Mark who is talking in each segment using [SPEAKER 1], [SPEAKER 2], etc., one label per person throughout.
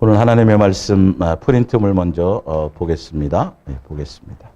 [SPEAKER 1] 오늘 하나님의 말씀 프린트물 먼저 보겠습니다. 보겠습니다.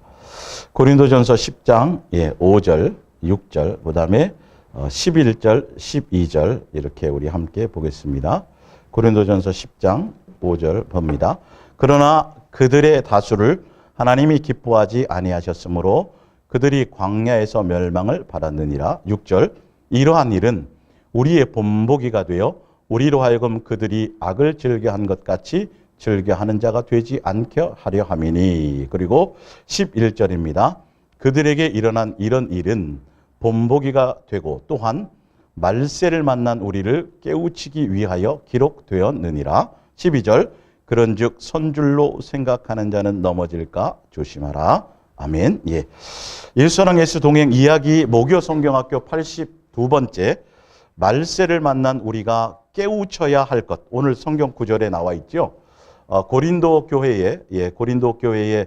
[SPEAKER 1] 고린도전서 10장 5절, 6절, 그 다음에 11절, 12절 이렇게 우리 함께 보겠습니다. 고린도전서 10장 5절 봅니다. 그러나 그들의 다수를 하나님이 기뻐하지 아니하셨으므로 그들이 광야에서 멸망을 받았느니라. 6절, 이러한 일은 우리의 본보기가 되어 우리로 하여금 그들이 악을 즐겨한 것 같이 즐겨하는 자가 되지 않게 하려 함이니. 그리고 11절입니다. 그들에게 일어난 이런 일은 본보기가 되고 또한 말세를 만난 우리를 깨우치기 위하여 기록되었느니라. 12절, 그런즉 선줄로 생각하는 자는 넘어질까 조심하라. 아멘. 예수랑 예수 동행 이야기 모교 성경학교 82번째, 말세를 만난 우리가 깨우쳐야 할 것. 오늘 성경 구절에 나와 있죠. 고린도 교회에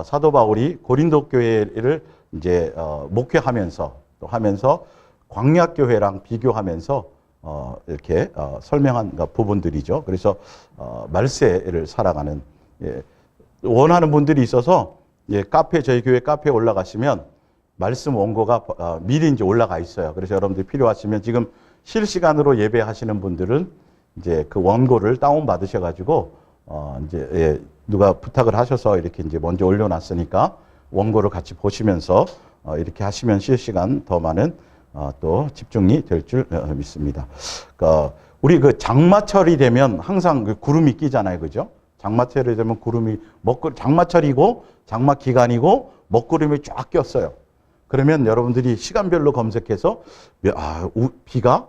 [SPEAKER 1] 사도 바울이 고린도 교회를 이제 목회하면서 또 하면서 광야 교회랑 비교하면서 이렇게 설명한 부분들이죠. 그래서 말세를 살아가는 원하는 분들이 있어서 저희 교회 카페에 올라가시면 말씀 원고가 미리 이제 올라가 있어요. 그래서 여러분들이 필요하시면 지금 실시간으로 예배하시는 분들은 이제 그 원고를 다운 받으셔가지고 이제 누가 부탁을 하셔서 이렇게 이제 먼저 올려놨으니까 원고를 같이 보시면서 이렇게 하시면 실시간 더 많은 또 집중이 될 줄 믿습니다. 우리 그 장마철이 되면 항상 그 구름이 끼잖아요, 그죠? 장마철이 되면 구름이 장마철이고 장마 기간이고 먹구름이 쫙 꼈어요. 그러면 여러분들이 시간별로 검색해서 비가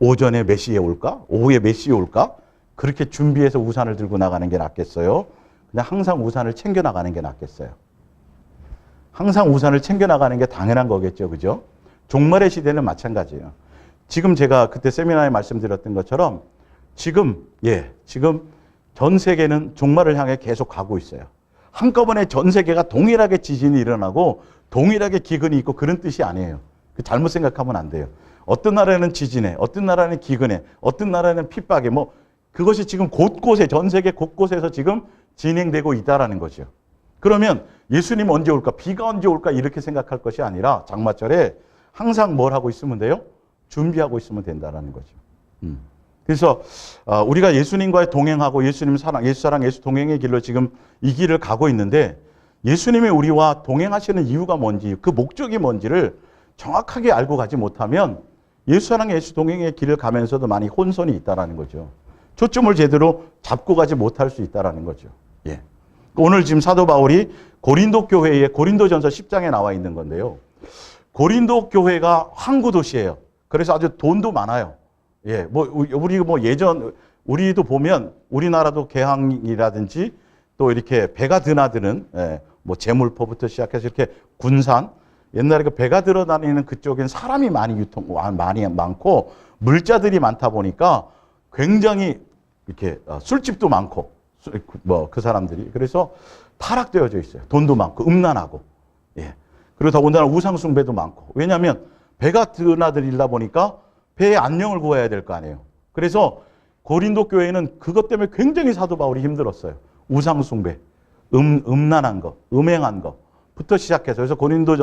[SPEAKER 1] 오전에 몇 시에 올까? 오후에 몇 시에 올까? 그렇게 준비해서 우산을 들고 나가는 게 낫겠어요? 그냥 항상 우산을 챙겨 나가는 게 낫겠어요? 항상 우산을 챙겨 나가는 게 당연한 거겠죠, 그죠? 종말의 시대는 마찬가지예요. 지금 제가 그때 세미나에 말씀드렸던 것처럼 지금 전 세계는 종말을 향해 계속 가고 있어요. 한꺼번에 전 세계가 동일하게 지진이 일어나고 동일하게 기근이 있고 그런 뜻이 아니에요. 잘못 생각하면 안 돼요. 어떤 나라는 지진에, 어떤 나라는 기근에, 어떤 나라는 핍박에, 그것이 지금 곳곳에, 전 세계 곳곳에서 지금 진행되고 있다라는 거죠. 그러면 예수님 언제 올까? 비가 언제 올까? 이렇게 생각할 것이 아니라 장마철에 항상 뭘 하고 있으면 돼요? 준비하고 있으면 된다라는 거죠. 그래서 우리가 예수님과의 동행하고 예수님 사랑, 예수 사랑, 예수 동행의 길로 지금 이 길을 가고 있는데 예수님이 우리와 동행하시는 이유가 뭔지, 그 목적이 뭔지를 정확하게 알고 가지 못하면 예수 사랑, 예수 동행의 길을 가면서도 많이 혼선이 있다라는 거죠. 초점을 제대로 잡고 가지 못할 수 있다라는 거죠. 오늘 지금 사도 바울이 고린도 교회에 고린도전서 10장에 나와 있는 건데요. 고린도 교회가 항구 도시예요. 그래서 아주 돈도 많아요. 우리도 보면 우리나라도 개항이라든지 또 이렇게 배가 드나드는 제물포부터 시작해서 이렇게 군산, 옛날에 그 배가 들어다니는 그쪽엔 사람이 많이 많고 물자들이 많다 보니까 굉장히 이렇게 술집도 많고 그 사람들이 그래서 타락되어져 있어요. 돈도 많고 음란하고 그리고 더군다나 우상숭배도 많고 왜냐하면 배가 드나들이다 보니까 배의 안녕을 구해야 될 거 아니에요. 그래서 고린도 교회는 그것 때문에 굉장히 사도 바울이 힘들었어요. 우상숭배, 음란한 거, 음행한 거부터 시작해서 그래서 고린도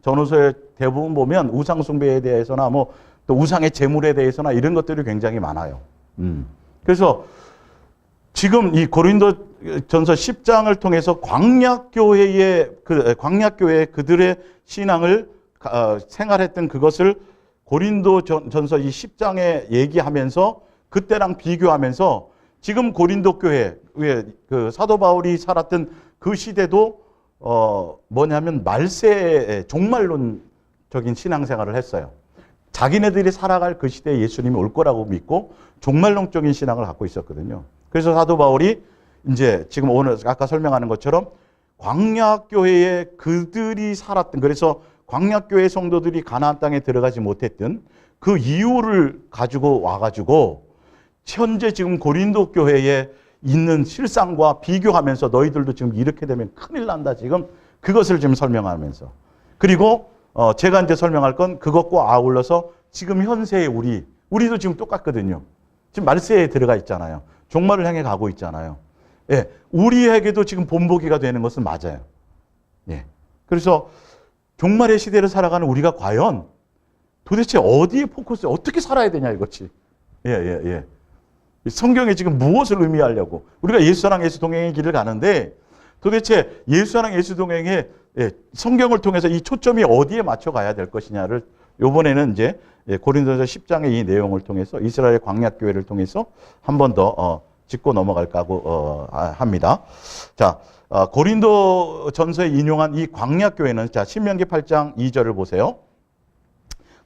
[SPEAKER 1] 전후서에 대부분 보면 우상숭배에 대해서나 또 우상의 제물에 대해서나 이런 것들이 굉장히 많아요. 그래서 지금 이 고린도전서 10장을 통해서 광야교회의 그들의 신앙을 생활했던 그것을 고린도전서 이 10장에 얘기하면서 그때랑 비교하면서 지금 고린도 교회 그 사도 바울이 살았던 그 시대도 뭐냐면 말세의 종말론적인 신앙생활을 했어요. 자기네들이 살아갈 그 시대에 예수님이 올 거라고 믿고 종말론적인 신앙을 갖고 있었거든요. 그래서 사도 바울이 이제 지금 오늘 아까 설명하는 것처럼 광야교회에 그들이 살았던 그래서 광야교회 성도들이 가나안 땅에 들어가지 못했던 그 이유를 가지고 와가지고 현재 지금 고린도 교회에 있는 실상과 비교하면서 너희들도 지금 이렇게 되면 큰일 난다 지금 그것을 지금 설명하면서 그리고 제가 이제 설명할 건 그것과 아울러서 지금 현세의 우리도 지금 똑같거든요. 지금 말세에 들어가 있잖아요. 종말을 향해 가고 있잖아요. 예, 우리에게도 지금 본보기가 되는 것은 맞아요. 예, 그래서 종말의 시대를 살아가는 우리가 과연 도대체 어디에 포커스, 어떻게 살아야 되냐 이거지. 성경에 지금 무엇을 의미하려고? 우리가 예수랑 예수 동행의 길을 가는데 도대체 예수랑 예수 동행의 성경을 통해서 이 초점이 어디에 맞춰 가야 될 것이냐를 이번에는 이제 고린도서 10장의 이 내용을 통해서 이스라엘 광야교회를 통해서 한 번 더 짚고 넘어갈까 하고 합니다. 자, 고린도 전서에 인용한 이 광야교회는 자, 신명기 8장 2절을 보세요.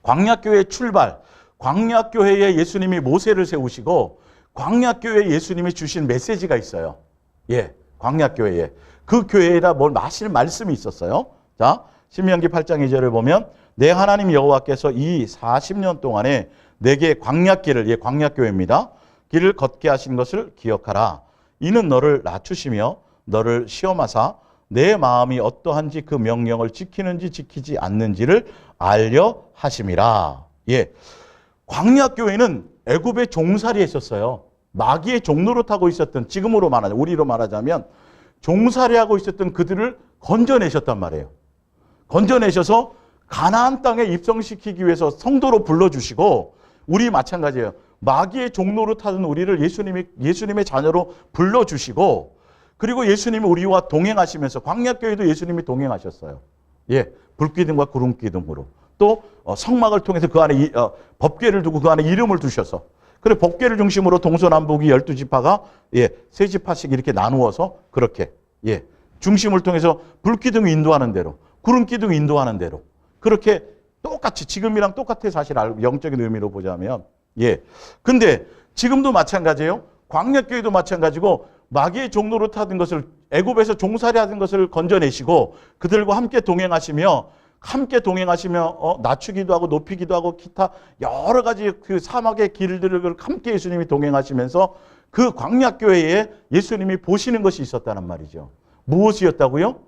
[SPEAKER 1] 광야교회의 출발, 광야교회에 예수님이 모세를 세우시고 광야교회에 예수님이 주신 메시지가 있어요. 예, 광야교회에. 그 교회에다 뭘 마실 말씀이 있었어요. 자, 신명기 8장 2절을 보면 내 하나님 여호와께서 이 40년 동안에 내게 광야길을, 예, 광야교회입니다. 길을 걷게 하신 것을 기억하라. 이는 너를 낮추시며 너를 시험하사 내 마음이 어떠한지 그 명령을 지키는지 지키지 않는지를 알려 하심이라. 예, 광야교회는 애굽의 종살이에 있었어요. 마귀의 종노릇하고 있었던, 지금으로 말하자면, 우리로 말하자면 종살이하고 있었던 그들을 건져내셨단 말이에요. 건져내셔서 가나안 땅에 입성시키기 위해서 성도로 불러주시고, 우리 마찬가지예요. 마귀의 종노릇하던 우리를 예수님의 자녀로 불러주시고, 그리고 예수님이 우리와 동행하시면서, 광야교회도 예수님이 동행하셨어요. 예, 불기둥과 구름기둥으로. 또 성막을 통해서 그 안에 법궤를 두고 그 안에 이름을 두셔서, 그리고 법궤를 중심으로 동서남북이 12지파가 예, 3지파씩 이렇게 나누어서 그렇게 예, 중심을 통해서 불기둥이 인도하는 대로, 구름기둥이 인도하는 대로 그렇게 똑같이 지금이랑 똑같아. 사실 영적인 의미로 보자면. 예. 근데 지금도 마찬가지예요. 광야교회도 마찬가지고 마귀의 종노릇 하던 것을, 애굽에서 종살이 하던 것을 건져내시고 그들과 함께 동행하시며 낮추기도 하고 높이기도 하고 기타 여러 가지 그 사막의 길들을 함께 예수님이 동행하시면서 그 광야교회에 예수님이 보시는 것이 있었다는 말이죠. 무엇이었다고요?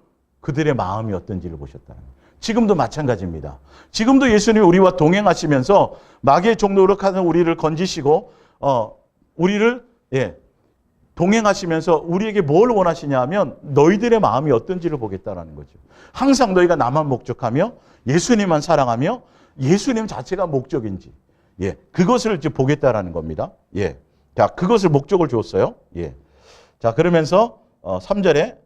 [SPEAKER 1] 그들의 마음이 어떤지를 보셨다는 거예요. 지금도 마찬가지입니다. 지금도 예수님이 우리와 동행하시면서 마귀의 종노릇하는 우리를 건지시고 우리를 동행하시면서 우리에게 뭘 원하시냐 하면 너희들의 마음이 어떤지를 보겠다라는 거죠. 항상 너희가 나만 목적하며 예수님만 사랑하며 예수님 자체가 목적인지 그것을 이제 보겠다라는 겁니다. 자, 그것을 목적을 주었어요. 자, 그러면서 3절에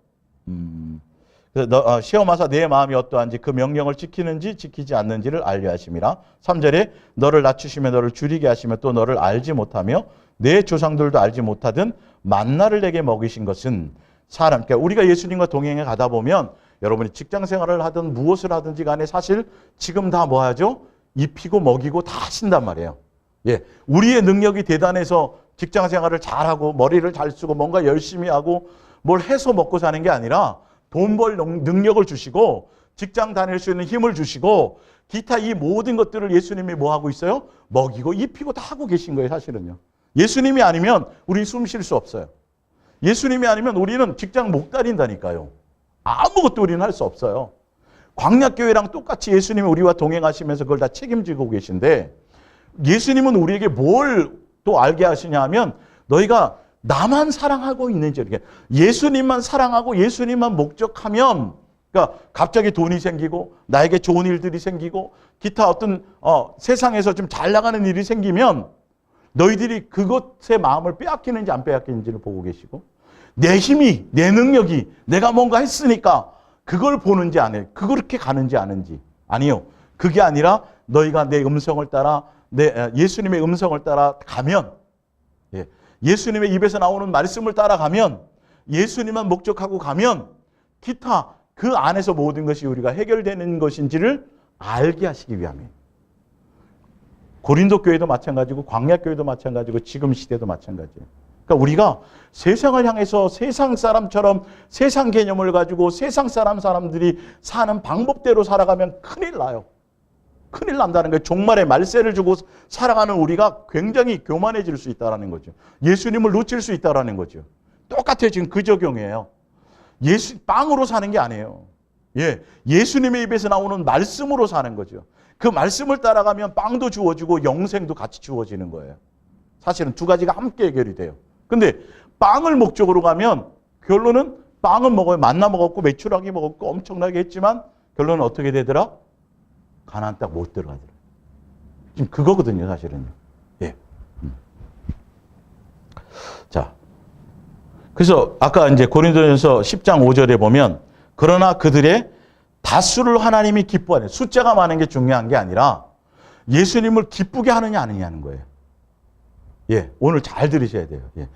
[SPEAKER 1] 시험하사 내 마음이 어떠한지 그 명령을 지키는지 지키지 않는지를 알려 하심이라. 3절에 너를 낮추시며 너를 줄이게 하시며 또 너를 알지 못하며 내 조상들도 알지 못하던 만나를 내게 먹이신 것은 사람, 그러니까 우리가 예수님과 동행해 가다 보면 여러분이 직장 생활을 하든 무엇을 하든지 간에 사실 지금 다 뭐 하죠? 입히고 먹이고 다 하신단 말이에요. 우리의 능력이 대단해서 직장 생활을 잘하고 머리를 잘 쓰고 뭔가 열심히 하고 뭘 해서 먹고 사는 게 아니라 돈 벌 능력을 주시고 직장 다닐 수 있는 힘을 주시고 기타 이 모든 것들을 예수님이 뭐 하고 있어요? 먹이고 입히고 다 하고 계신 거예요, 사실은요. 예수님이 아니면 우리 숨 쉴 수 없어요. 예수님이 아니면 우리는 직장 못 다닌다니까요. 아무것도 우리는 할 수 없어요. 광야교회랑 똑같이 예수님이 우리와 동행하시면서 그걸 다 책임지고 계신데 예수님은 우리에게 뭘 또 알게 하시냐 하면 너희가 나만 사랑하고 있는지, 이렇게 예수님만 사랑하고 예수님만 목적하면, 그러니까 갑자기 돈이 생기고 나에게 좋은 일들이 생기고 기타 어떤 세상에서 좀 잘 나가는 일이 생기면 너희들이 그것의 마음을 빼앗기는지 안 빼앗기는지를 보고 계시고, 내 힘이, 내 능력이, 내가 뭔가 했으니까 그걸 보는지 안 해, 그렇게 가는지 아는지. 아니요. 그게 아니라 너희가 내 음성을 따라, 예수님의 음성을 따라 가면, 예수님의 입에서 나오는 말씀을 따라가면, 예수님만 목적하고 가면 기타 그 안에서 모든 것이 우리가 해결되는 것인지를 알게 하시기 위함이에요. 고린도 교회도 마찬가지고 광야교회도 마찬가지고 지금 시대도 마찬가지예요. 그러니까 우리가 세상을 향해서 세상 사람처럼 세상 개념을 가지고 세상 사람들이 사는 방법대로 살아가면 큰일 나요. 큰일 난다는 거예요. 종말에 말세를 주고 살아가는 우리가 굉장히 교만해질 수 있다는 거죠. 예수님을 놓칠 수 있다는 거죠. 똑같아요. 지금 그 적용이에요. 빵으로 사는 게 아니에요. 예수님의 입에서 나오는 말씀으로 사는 거죠. 그 말씀을 따라가면 빵도 주어지고 영생도 같이 주어지는 거예요. 사실은 두 가지가 함께 해결이 돼요. 근데 빵을 목적으로 가면 결론은 빵은 먹어요. 만나 먹었고 메추라기 먹었고 엄청나게 했지만 결론은 어떻게 되더라? 가나안 땅 못 들어가더라. 지금 그거거든요, 사실은. 예. 자, 그래서 아까 이제 고린도전서 10장 5절에 보면 그러나 그들의 다수를 하나님이 기뻐하는, 숫자가 많은 게 중요한 게 아니라 예수님을 기쁘게 하느냐 안 하느냐는 거예요. 예, 오늘 잘 들으셔야 돼요. 예.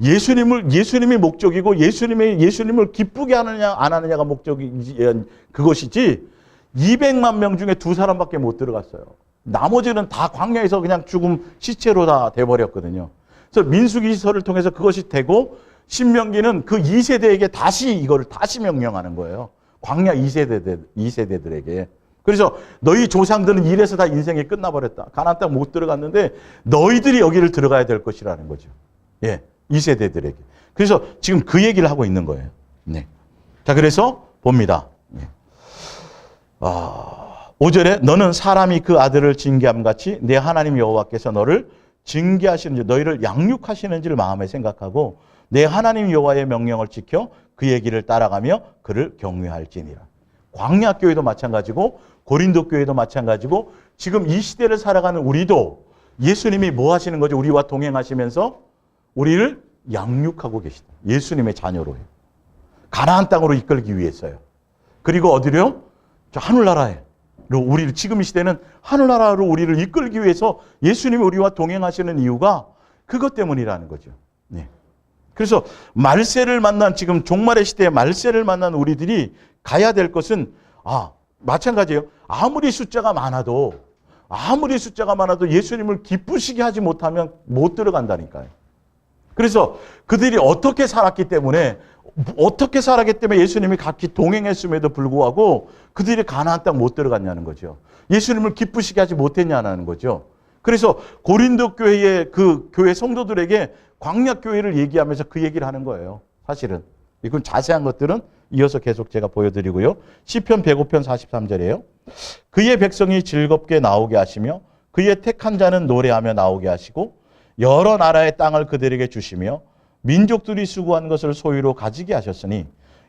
[SPEAKER 1] 예수님이 목적이고 예수님을 기쁘게 하느냐 안 하느냐가 목적이 그것이지 200만 명 중에 2사람밖에 못 들어갔어요. 나머지는 다 광야에서 그냥 죽음 시체로 다 돼버렸거든요. 그래서 민수기서를 통해서 그것이 되고 신명기는 그 2세대에게 다시 이거를 다시 명령하는 거예요. 광야 2세대들에게. 그래서 너희 조상들은 이래서 다 인생이 끝나버렸다. 가나안 땅 못 들어갔는데 너희들이 여기를 들어가야 될 것이라는 거죠. 예, 2세대들에게. 그래서 지금 그 얘기를 하고 있는 거예요. 네. 자, 그래서 봅니다. 예. 5절에 너는 사람이 그 아들을 징계함 같이 내 하나님 여호와께서 너를 징계하시는지 너희를 양육하시는지를 마음에 생각하고 내 하나님 여호와의 명령을 지켜 그의 길을 따라가며 그를 경외할지니라. 광야 교회도 마찬가지고 고린도 교회도 마찬가지고 지금 이 시대를 살아가는 우리도 예수님이 뭐 하시는 거죠? 우리와 동행하시면서 우리를 양육하고 계시다. 예수님의 자녀로요. 가나안 땅으로 이끌기 위해서요. 그리고 어디로요? 저 하늘나라에. 우리를 지금 이 시대는 하늘나라로 우리를 이끌기 위해서 예수님이 우리와 동행하시는 이유가 그것 때문이라는 거죠. 네. 그래서 말세를 만난 지금 종말의 시대에 말세를 만난 우리들이 가야 될 것은 마찬가지예요. 아무리 숫자가 많아도 예수님을 기쁘시게 하지 못하면 못 들어간다니까요. 그래서 그들이 어떻게 살았기 때문에 예수님이 같이 동행했음에도 불구하고 그들이 가나안 땅 못 들어갔냐는 거죠. 예수님을 기쁘시게 하지 못했냐는 거죠. 그래서 고린도 교회의 그 교회 성도들에게 광야 교회를 얘기하면서 그 얘기를 하는 거예요. 사실은. 이건 자세한 것들은 이어서 계속 제가 보여드리고요. 시편 105편 43절이에요. 그의 백성이 즐겁게 나오게 하시며 그의 택한 자는 노래하며 나오게 하시고 여러 나라의 땅을 그들에게 주시며 민족들이 수고한 것을 소유로 가지게 하셨으니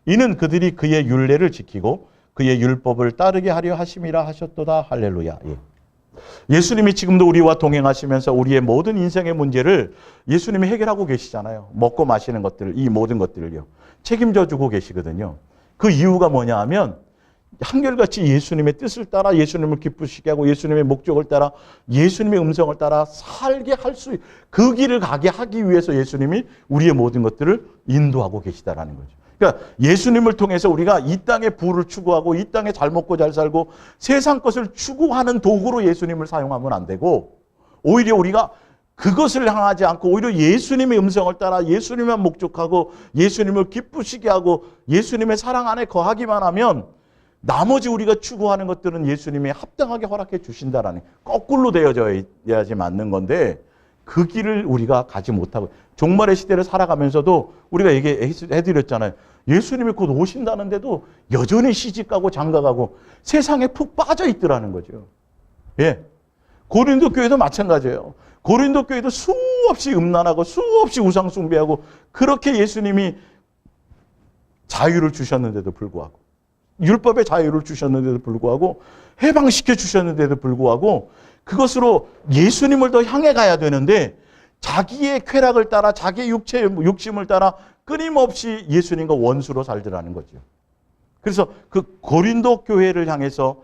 [SPEAKER 1] 이는 그들이 그의 율례를 지키고 그의 율법을 따르게 하려 하심이라 하셨도다. 할렐루야. 예. 예수님이 지금도 우리와 동행하시면서 우리의 모든 인생의 문제를 예수님이 해결하고 계시잖아요. 먹고 마시는 것들, 이 모든 것들을요. 책임져 주고 계시거든요. 그 이유가 뭐냐 하면 한결같이 예수님의 뜻을 따라 예수님을 기쁘시게 하고 예수님의 목적을 따라 예수님의 음성을 따라 살게 할 수, 그 길을 가게 하기 위해서 예수님이 우리의 모든 것들을 인도하고 계시다라는 거죠. 그러니까 예수님을 통해서 우리가 이 땅의 부를 추구하고 이 땅에 잘 먹고 잘 살고 세상 것을 추구하는 도구로 예수님을 사용하면 안 되고 오히려 우리가 그것을 향하지 않고 오히려 예수님의 음성을 따라 예수님만 목적하고 예수님을 기쁘시게 하고 예수님의 사랑 안에 거하기만 하면 나머지 우리가 추구하는 것들은 예수님이 합당하게 허락해 주신다라는, 거꾸로 되어져야지 맞는 건데 그 길을 우리가 가지 못하고 종말의 시대를 살아가면서도 우리가 얘기해드렸잖아요. 예수님이 곧 오신다는데도 여전히 시집가고 장가가고 세상에 푹 빠져 있더라는 거죠. 예. 고린도 교회도 마찬가지예요. 고린도 교회도 수없이 음란하고 수없이 우상 숭배하고 그렇게 예수님이 자유를 주셨는데도 불구하고 율법의 자유를 주셨는데도 불구하고 해방시켜 주셨는데도 불구하고 그것으로 예수님을 더 향해 가야 되는데 자기의 쾌락을 따라 자기의 욕심을 따라 끊임없이 예수님과 원수로 살더라는 거죠. 그래서 그 고린도 교회를 향해서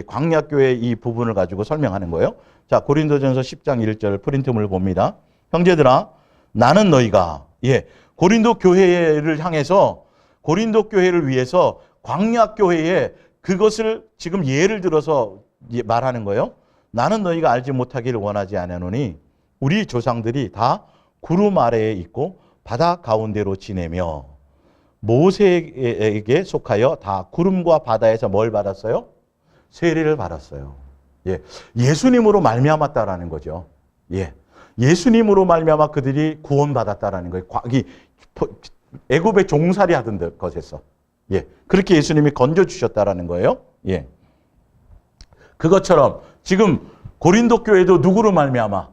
[SPEAKER 1] 광야 교회의 이 부분을 가지고 설명하는 거예요. 자, 고린도전서 10장 1절 프린트물 봅니다. 형제들아, 나는 너희가 고린도 교회를 향해서 고린도 교회를 위해서 광야 교회에 그것을 지금 예를 들어서 말하는 거예요. 나는 너희가 알지 못하기를 원하지 않으노니 우리 조상들이 다 구름 아래에 있고 바다 가운데로 지내며 모세에게 속하여 다 구름과 바다에서 뭘 받았어요? 세례를 받았어요. 예수님으로 말미암았다라는 거죠. 예수님으로 말미암아 그들이 구원받았다라는 거예요. 애굽에 종살이 하던 것에서. 그렇게 예수님이 건져주셨다라는 거예요. 그것처럼 지금 고린도 교회도 누구로 말미암아?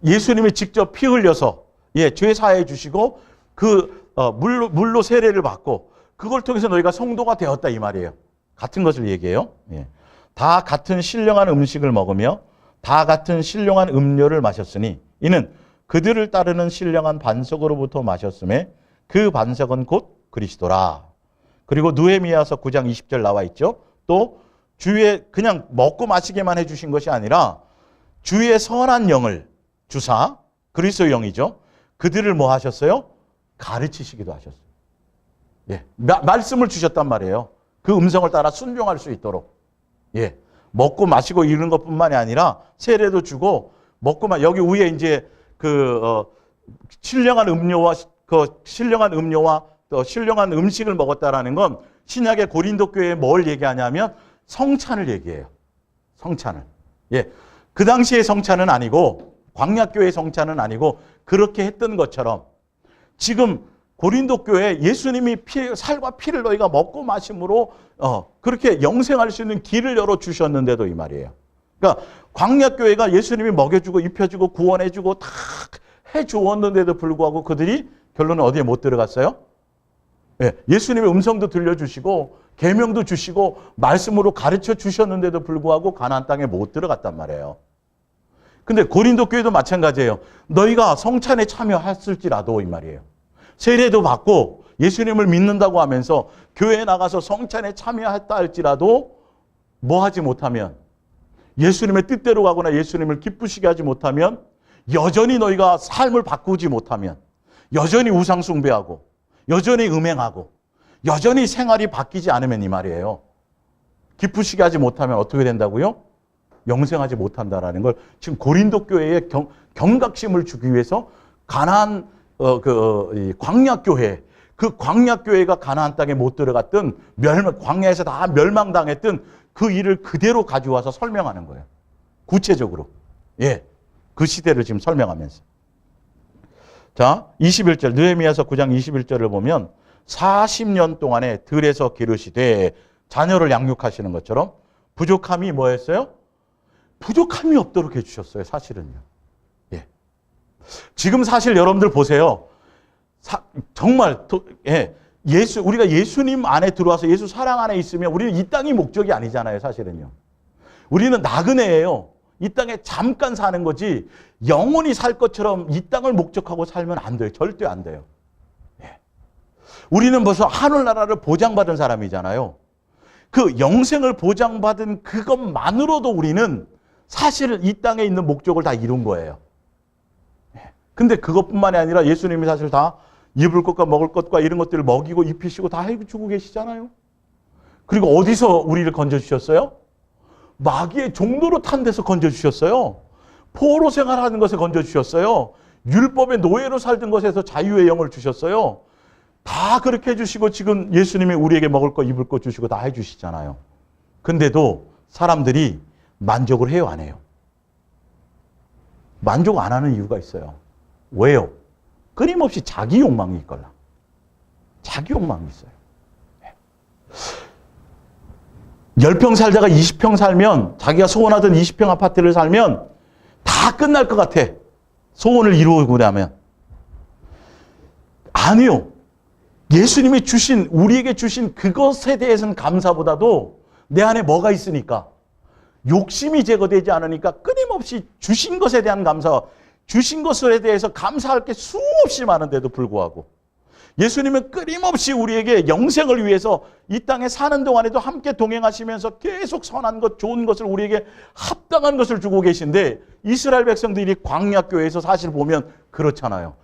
[SPEAKER 1] 예수님이 직접 피 흘려서 죄 사해 주시고 물로 세례를 받고 그걸 통해서 너희가 성도가 되었다 이 말이에요. 같은 것을 얘기해요. 다 같은 신령한 음식을 먹으며 다 같은 신령한 음료를 마셨으니 이는 그들을 따르는 신령한 반석으로부터 마셨음에 그 반석은 곧 그리스도라. 그리고 느헤미야서 9장 20절 나와 있죠. 또 주의 그냥 먹고 마시게만 해주신 것이 아니라 주의 선한 영을 주사, 그리스도의 영이죠. 그들을 뭐 하셨어요? 가르치시기도 하셨어요. 말씀을 주셨단 말이에요. 그 음성을 따라 순종할 수 있도록. 먹고 마시고 이런 것뿐만이 아니라 세례도 주고 여기 위에 이제 신령한 음료와 또 신령한 음식을 먹었다라는 건 신약의 고린도 교회에 뭘 얘기하냐면 성찬을 얘기해요. 성찬을. 그 당시의 성찬은 아니고 광야교회의 성찬은 아니고 그렇게 했던 것처럼 지금 고린도 교회에 예수님이 살과 피를 너희가 먹고 마심으로 그렇게 영생할 수 있는 길을 열어주셨는데도 이 말이에요. 그러니까 광야교회가 예수님이 먹여주고 입혀주고 구원해주고 다 해주었는데도 불구하고 그들이 결론은 어디에 못 들어갔어요? 예수님의 음성도 들려주시고 계명도 주시고 말씀으로 가르쳐 주셨는데도 불구하고 가나안 땅에 못 들어갔단 말이에요. 근데 고린도 교회도 마찬가지예요. 너희가 성찬에 참여했을지라도 이 말이에요. 세례도 받고 예수님을 믿는다고 하면서 교회에 나가서 성찬에 참여했다 할지라도 뭐 하지 못하면 예수님의 뜻대로 가거나 예수님을 기쁘시게 하지 못하면 여전히 너희가 삶을 바꾸지 못하면 여전히 우상 숭배하고 여전히 음행하고 여전히 생활이 바뀌지 않으면 이 말이에요. 기쁘시게 하지 못하면 어떻게 된다고요? 영생하지 못한다라는 걸 지금 고린도 교회에 경각심을 주기 위해서 가나안 광야교회 그 광야교회가 가나안 땅에 못 들어갔던 광야에서 다 멸망당했던 그 일을 그대로 가져와서 설명하는 거예요. 구체적으로. 그 시대를 지금 설명하면서. 자, 21절 느헤미야서 9장 21절을 보면 40년 동안에 들에서 기르시되 자녀를 양육하시는 것처럼 부족함이 뭐였어요? 부족함이 없도록 해주셨어요. 사실은요. 지금 사실 여러분들 보세요. 정말 우리가 예수님 안에 들어와서 예수 사랑 안에 있으면 우리는 이 땅이 목적이 아니잖아요. 사실은요. 우리는 나그네예요. 이 땅에 잠깐 사는 거지 영원히 살 것처럼 이 땅을 목적하고 살면 안 돼요. 절대 안 돼요. 우리는 벌써 하늘나라를 보장받은 사람이잖아요. 그 영생을 보장받은 그것만으로도 우리는 사실 이 땅에 있는 목적을 다 이룬 거예요. 근데 그것뿐만이 아니라 예수님이 사실 다 입을 것과 먹을 것과 이런 것들을 먹이고 입히시고 다 해주고 계시잖아요. 그리고 어디서 우리를 건져주셨어요? 마귀의 종로로 탄 데서 건져주셨어요. 포로 생활하는 것에 건져주셨어요. 율법의 노예로 살던 것에서 자유의 영을 주셨어요. 다 그렇게 해주시고 지금 예수님이 우리에게 먹을 거 입을 거 주시고 다 해주시잖아요. 근데도 사람들이 만족을 해요, 안 해요? 만족 안 하는 이유가 있어요. 왜요? 끊임없이 자기 욕망이 있걸라. 자기 욕망이 있어요. 10평 살다가 20평 살면 자기가 소원하던 20평 아파트를 살면 다 끝날 것 같아. 소원을 이루고 나면. 아니요. 예수님이 우리에게 주신 그것에 대해서는 감사보다도 내 안에 뭐가 있으니까 욕심이 제거되지 않으니까 끊임없이 주신 것에 대한 감사, 주신 것에 대해서 감사할 게 수없이 많은데도 불구하고 예수님은 끊임없이 우리에게 영생을 위해서 이 땅에 사는 동안에도 함께 동행하시면서 계속 선한 것, 좋은 것을 우리에게 합당한 것을 주고 계신데 이스라엘 백성들이 광야교회에서 사실 보면 그렇잖아요.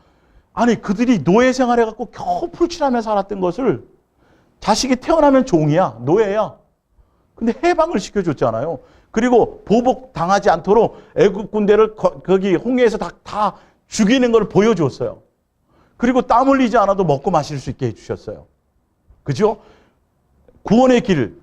[SPEAKER 1] 아니 그들이 노예 생활해갖고 겨우 풀칠하며 살았던 것을 자식이 태어나면 종이야, 노예야. 근데 해방을 시켜줬잖아요. 그리고 보복 당하지 않도록 애국 군대를 거기 홍해에서 다 죽이는 걸 보여줬어요. 그리고 땀 흘리지 않아도 먹고 마실 수 있게 해주셨어요. 그죠? 구원의 길,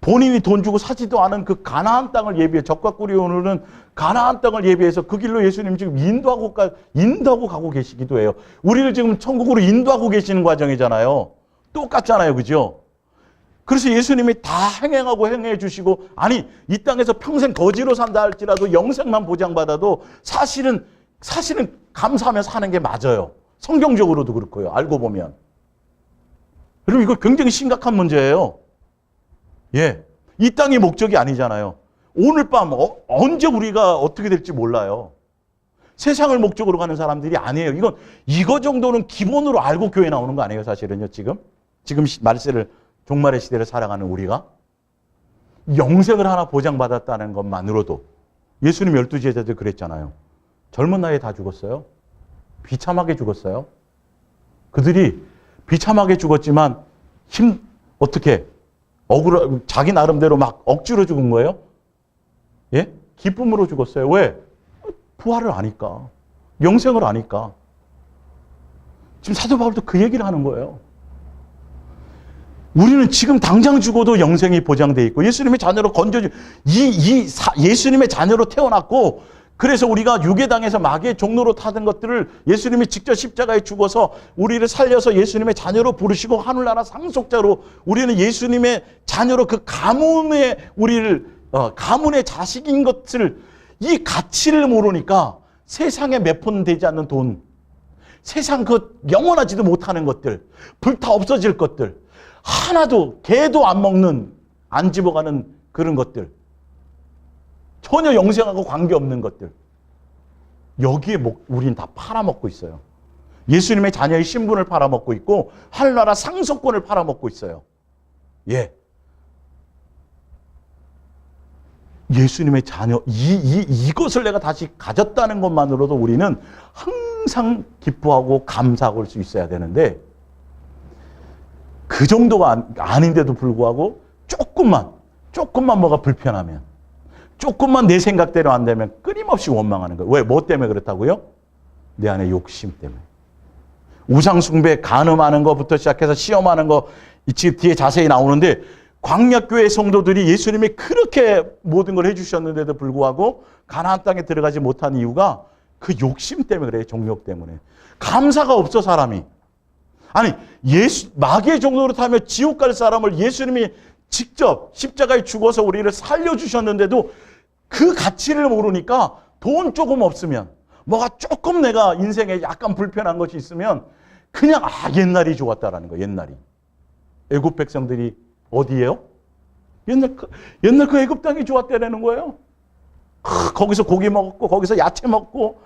[SPEAKER 1] 본인이 돈 주고 사지도 않은 그 가나안 땅을 예비해 적과 꿀이 오르는 가나안 땅을 예비해서 그 길로 예수님 지금 인도하고 가고 계시기도 해요. 우리를 지금 천국으로 인도하고 계시는 과정이잖아요. 똑같잖아요. 그죠? 그래서 예수님이 다 행해 주시고 아니 이 땅에서 평생 거지로 산다 할지라도 영생만 보장받아도 사실은 사실은 감사하며 사는 게 맞아요. 성경적으로도 그렇고요. 알고 보면. 여러분 이거 굉장히 심각한 문제예요. 예, 이 땅이 목적이 아니잖아요. 오늘 밤 언제 우리가 어떻게 될지 몰라요. 세상을 목적으로 가는 사람들이 아니에요. 이거 정도는 기본으로 알고 교회 나오는 거 아니에요, 사실은요. 지금 말세를 종말의 시대를 살아가는 우리가 영생을 하나 보장받았다는 것만으로도 예수님 12제자들 그랬잖아요. 젊은 나이에 다 죽었어요. 비참하게 죽었어요. 그들이 비참하게 죽었지만 어떻게 자기 나름대로 막 억지로 죽은 거예요? 예? 기쁨으로 죽었어요. 왜? 부활을 아니까. 영생을 아니까. 지금 사도 바울도 그 얘기를 하는 거예요. 우리는 지금 당장 죽어도 영생이 보장되어 있고 예수님의 자녀로 예수님의 자녀로 태어났고 그래서 우리가 유괴 당해서 마귀의 종로로 타던 것들을 예수님이 직접 십자가에 죽어서 우리를 살려서 예수님의 자녀로 부르시고 하늘나라 상속자로 우리는 예수님의 자녀로 그 가문의 자식인 것을 이 가치를 모르니까 세상에 매폰되지 않는 돈, 세상 그 영원하지도 못하는 것들, 불타 없어질 것들, 하나도 개도 안 먹는, 안 집어가는 그런 것들, 전혀 영생하고 관계없는 것들, 여기에 우리는 다 팔아먹고 있어요. 예수님의 자녀의 신분을 팔아먹고 있고 하늘나라 상속권을 팔아먹고 있어요. 예. 예수님의 자녀, 이것을 내가 다시 가졌다는 것만으로도 우리는 항상 기뻐하고 감사하고 할 수 있어야 되는데 그 정도가 아닌데도 불구하고 조금만 뭐가 불편하면, 조금만 내 생각대로 안 되면 끊임없이 원망하는 거예요. 왜? 뭐 때문에 그렇다고요? 내 안에 욕심 때문에. 우상숭배, 간음하는 것부터 시작해서 시험하는 거 뒤에 자세히 나오는데 광약교회 성도들이 예수님이 그렇게 모든 걸 해주셨는데도 불구하고 가나안 땅에 들어가지 못한 이유가 그 욕심 때문에 그래요. 정욕 때문에. 감사가 없어 사람이. 아니 마귀의 종로로 타며 지옥 갈 사람을 예수님이 직접 십자가에 죽어서 우리를 살려주셨는데도 그 가치를 모르니까 돈 조금 없으면 뭐가 조금 내가 인생에 약간 불편한 것이 있으면 그냥 옛날이 좋았다라는 거예요. 옛날이. 애굽 백성들이 어디예요? 옛날 그 애굽 땅이 좋았다라는 거예요. 거기서 고기 먹었고 거기서 야채 먹고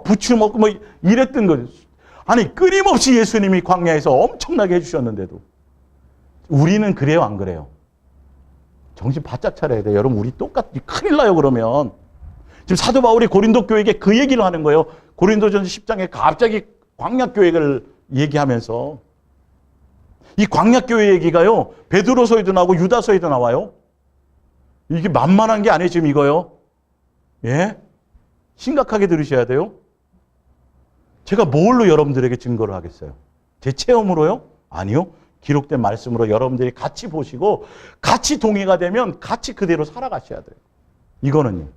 [SPEAKER 1] 부추 먹고 뭐 이랬던 거죠. 아니 끊임없이 예수님이 광야에서 엄청나게 해주셨는데도 우리는 그래요 안 그래요? 정신 바짝 차려야 돼요. 여러분 우리 똑같이 큰일 나요 그러면. 지금 사도 바울이 고린도 교회에게 그 얘기를 하는 거예요. 고린도전서 10장에 갑자기 광야교회를 얘기하면서 이 광야교회 얘기가요. 베드로서에도 나오고 유다서에도 나와요. 이게 만만한 게 아니에요 지금 이거요. 예? 심각하게 들으셔야 돼요. 제가 뭘로 여러분들에게 증거를 하겠어요? 제 체험으로요? 아니요. 기록된 말씀으로 여러분들이 같이 보시고 같이 동의가 되면 같이 그대로 살아가셔야 돼요. 이거는요.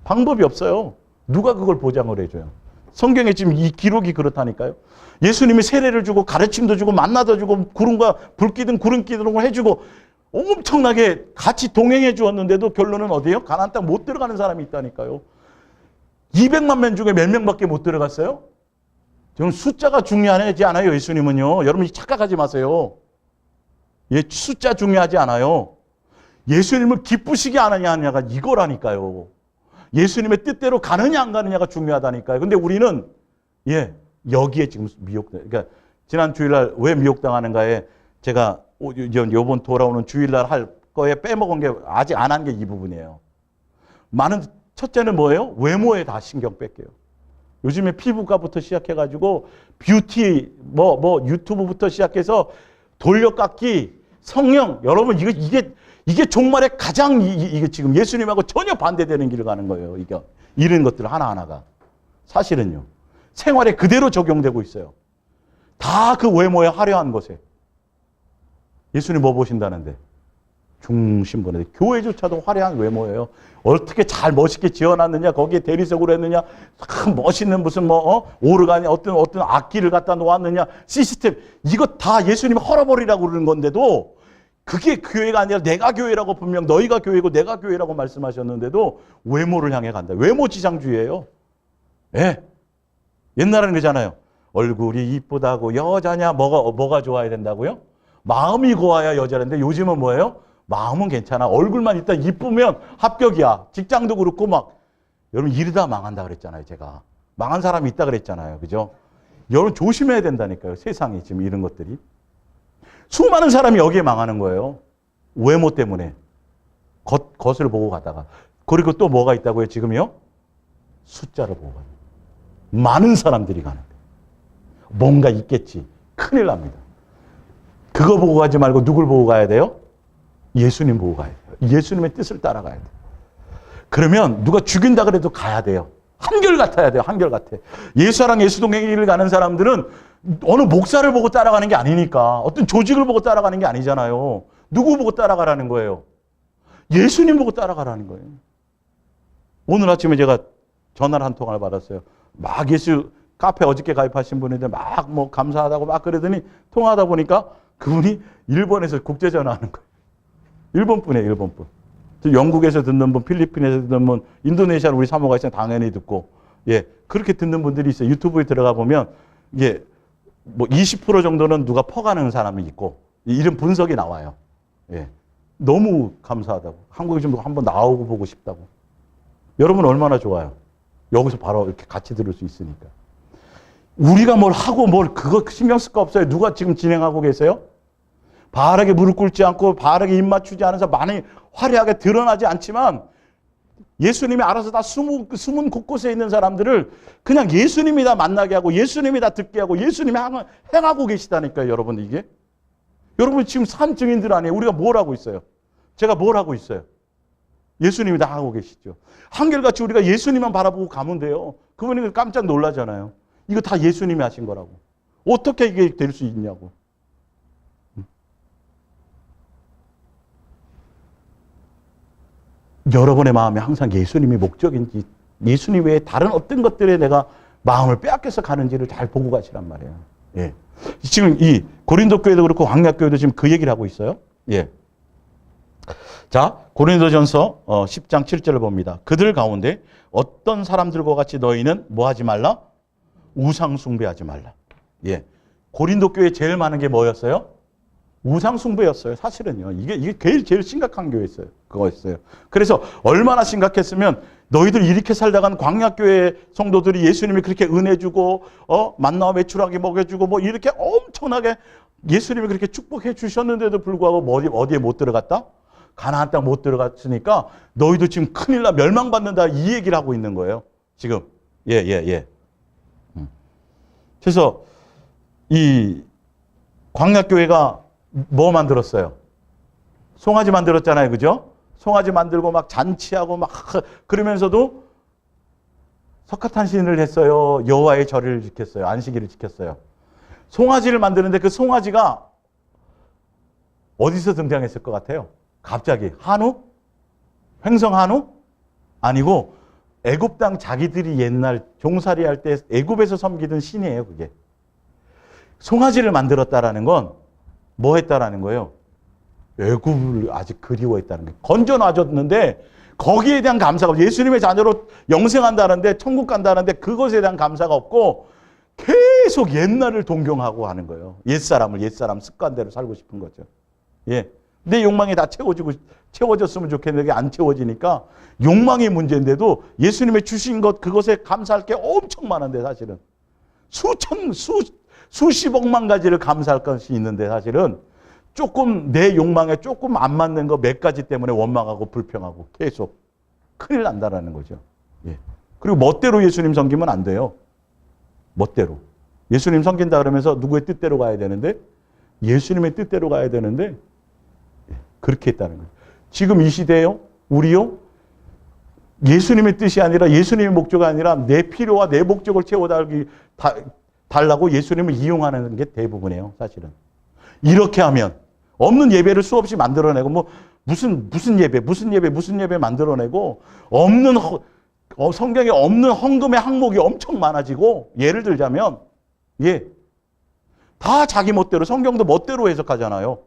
[SPEAKER 1] 방법이 없어요. 누가 그걸 보장을 해줘요? 성경에 지금 이 기록이 그렇다니까요. 예수님이 세례를 주고 가르침도 주고 만나도 주고 구름과 불기둥 구름기둥을 해주고 엄청나게 같이 동행해 주었는데도 결론은 어디예요? 가나안 땅 못 들어가는 사람이 있다니까요. 200만 명 중에 몇 명밖에 못 들어갔어요? 저는 숫자가 중요하지 않아요. 예수님은요. 여러분이 착각하지 마세요. 예, 숫자 중요하지 않아요. 예수님을 기쁘시게 하느냐가 이거라니까요. 예수님의 뜻대로 가느냐 안 가느냐가 중요하다니까요. 근데 우리는 여기에 지금 그러니까 지난 주일날 왜 미혹당하는가에 제가 요번 돌아오는 주일날 할 거에 빼먹은 게 아직 안 한 게 이 부분이에요. 첫째는 뭐예요? 외모에 다 신경 뺄게요. 요즘에 피부과부터 시작해가지고 뷰티 유튜브부터 시작해서 돌려깎기, 성형, 여러분 이게 종말에 가장 이게 지금 예수님하고 전혀 반대되는 길을 가는 거예요. 이런 것들 하나하나가 사실은요 생활에 그대로 적용되고 있어요. 다 그 외모에 화려한 것에. 예수님 뭐 보신다는데? 중심부에 교회조차도 화려한 외모예요. 어떻게 잘 멋있게 지어놨느냐, 거기에 대리석으로 했느냐, 멋있는 무슨 오르간에 어떤 악기를 갖다 놓았느냐, 시스템, 이거 다 예수님이 헐어버리라고 그러는 건데도 그게 교회가 아니라 내가 교회라고 분명 너희가 교회고 내가 교회라고 말씀하셨는데도 외모를 향해 간다. 외모 지상주의예요. 예. 옛날에는 그러잖아요. 얼굴이 이쁘다고 여자냐 뭐가 좋아야 된다고요? 마음이 고와야 여자인데 요즘은 뭐예요? 마음은 괜찮아. 얼굴만 일단 이쁘면 합격이야. 직장도 그렇고 막 여러분 이러다 망한다 그랬잖아요. 제가. 망한 사람이 있다 그랬잖아요. 그죠? 여러분 조심해야 된다니까요. 세상에 지금 이런 것들이. 수많은 사람이 여기에 망하는 거예요. 외모 때문에. 겉을 보고 가다가. 그리고 또 뭐가 있다고요? 지금요? 숫자를 보고 가요. 많은 사람들이 가는데. 뭔가 있겠지. 큰일 납니다. 그거 보고 가지 말고 누굴 보고 가야 돼요? 예수님 보고 가야 돼요. 예수님의 뜻을 따라가야 돼요. 그러면 누가 죽인다 그래도 가야 돼요. 한결같아야 돼요. 한결같아. 예수랑 예수동행길을 가는 사람들은 어느 목사를 보고 따라가는 게 아니니까. 어떤 조직을 보고 따라가는 게 아니잖아요. 누구 보고 따라가라는 거예요? 예수님 보고 따라가라는 거예요. 오늘 아침에 제가 전화를 한 통화를 받았어요. 막 예수 카페 어저께 가입하신 분인데 막 뭐 감사하다고 막 그러더니 통화하다 보니까 그분이 일본에서 국제 전화하는 거예요. 일본 분이에요. 일본 분. 영국에서 듣는 분, 필리핀에서 듣는 분, 인도네시아는 우리 사모가 있으면 당연히 듣고, 예, 그렇게 듣는 분들이 있어요. 유튜브에 들어가 보면, 예, 뭐 20% 정도는 누가 퍼가는 사람이 있고, 이런 분석이 나와요. 예. 너무 감사하다고. 한국에 좀 한번 나오고 보고 싶다고. 여러분 얼마나 좋아요. 여기서 바로 이렇게 같이 들을 수 있으니까. 우리가 뭘 하고 그거 신경 쓸 거 없어요. 누가 지금 진행하고 계세요? 바르게 무릎 꿇지 않고 바르게 입 맞추지 않아서 많이 화려하게 드러나지 않지만 예수님이 알아서 다 숨은 곳곳에 있는 사람들을 그냥 예수님이 다 만나게 하고 예수님이 다 듣게 하고 예수님이 행하고 계시다니까요. 여러분 이게. 여러분 지금 산 증인들 아니에요. 우리가 뭘 하고 있어요? 제가 뭘 하고 있어요? 예수님이 다 하고 계시죠. 한결같이 우리가 예수님만 바라보고 가면 돼요. 그분이 깜짝 놀라잖아요. 이거 다 예수님이 하신 거라고. 어떻게 이게 될 수 있냐고. 여러분의 마음에 항상 예수님이 목적인지 예수님 외에 다른 어떤 것들에 내가 마음을 빼앗겨서 가는지를 잘 보고 가시란 말이에요. 예. 지금 이 고린도 교회도 그렇고 광야교회도 지금 그 얘기를 하고 있어요. 예. 자, 고린도전서 10장 7절을 봅니다. 그들 가운데 어떤 사람들과 같이 너희는 뭐 하지 말라? 우상 숭배하지 말라. 예. 고린도 교회에 제일 많은 게 뭐였어요? 우상 숭배였어요. 사실은요. 이게 제일 심각한 교회였어요. 그거였어요. 그래서 얼마나 심각했으면 너희들 이렇게 살다간 광야교회 성도들이 예수님이 그렇게 은혜 주고 만나와 메추라기 먹여주고 뭐 이렇게 엄청나게 예수님이 그렇게 축복해 주셨는데도 불구하고 뭐 어디에 못 들어갔다? 가나안 땅 못 들어갔으니까 너희도 지금 큰일 나 멸망받는다 이 얘기를 하고 있는 거예요. 지금. 예. 그래서 이 광야교회가 뭐 만들었어요? 송아지 만들었잖아요. 그죠? 송아지 만들고 막 잔치하고 막 그러면서도 석가탄신을 했어요. 여호와의 절을 지켰어요. 안식일을 지켰어요. 송아지를 만드는데 그 송아지가 어디서 등장했을 것 같아요? 갑자기 한우? 횡성 한우? 아니고 애굽 땅 자기들이 옛날 종살이 할 때 애굽에서 섬기던 신이에요. 그게. 송아지를 만들었다라는 건 뭐 했다라는 거예요? 애굽을 아직 그리워했다는 거예요. 건져 놔줬는데 거기에 대한 감사가 없고 예수님의 자녀로 영생한다는데 천국 간다는데 그것에 대한 감사가 없고 계속 옛날을 동경하고 하는 거예요. 옛사람 습관대로 살고 싶은 거죠. 예. 내 욕망이 다 채워졌으면 좋겠는데 안 채워지니까 욕망이 문제인데도 예수님의 주신 것 그것에 감사할 게 엄청 많은데 사실은 수십억만 가지를 감사할 것이 있는데 사실은 조금 내 욕망에 조금 안 맞는 거 몇 가지 때문에 원망하고 불평하고 계속 큰일 난다라는 거죠. 예. 그리고 멋대로 예수님 섬기면 안 돼요. 멋대로. 예수님 섬긴다 그러면서 누구의 뜻대로 가야 되는데 예수님의 뜻대로 가야 되는데 그렇게 했다는 거예요. 지금 이 시대에요. 우리요. 예수님의 뜻이 아니라 예수님의 목적이 아니라 내 필요와 내 목적을 채워달라고 예수님을 이용하는 게 대부분이에요. 사실은. 이렇게 하면 없는 예배를 수없이 만들어내고 뭐 무슨 예배 만들어내고 없는 성경에 없는 헌금의 항목이 엄청 많아지고 예를 들자면 다 자기 멋대로 성경도 멋대로 해석하잖아요.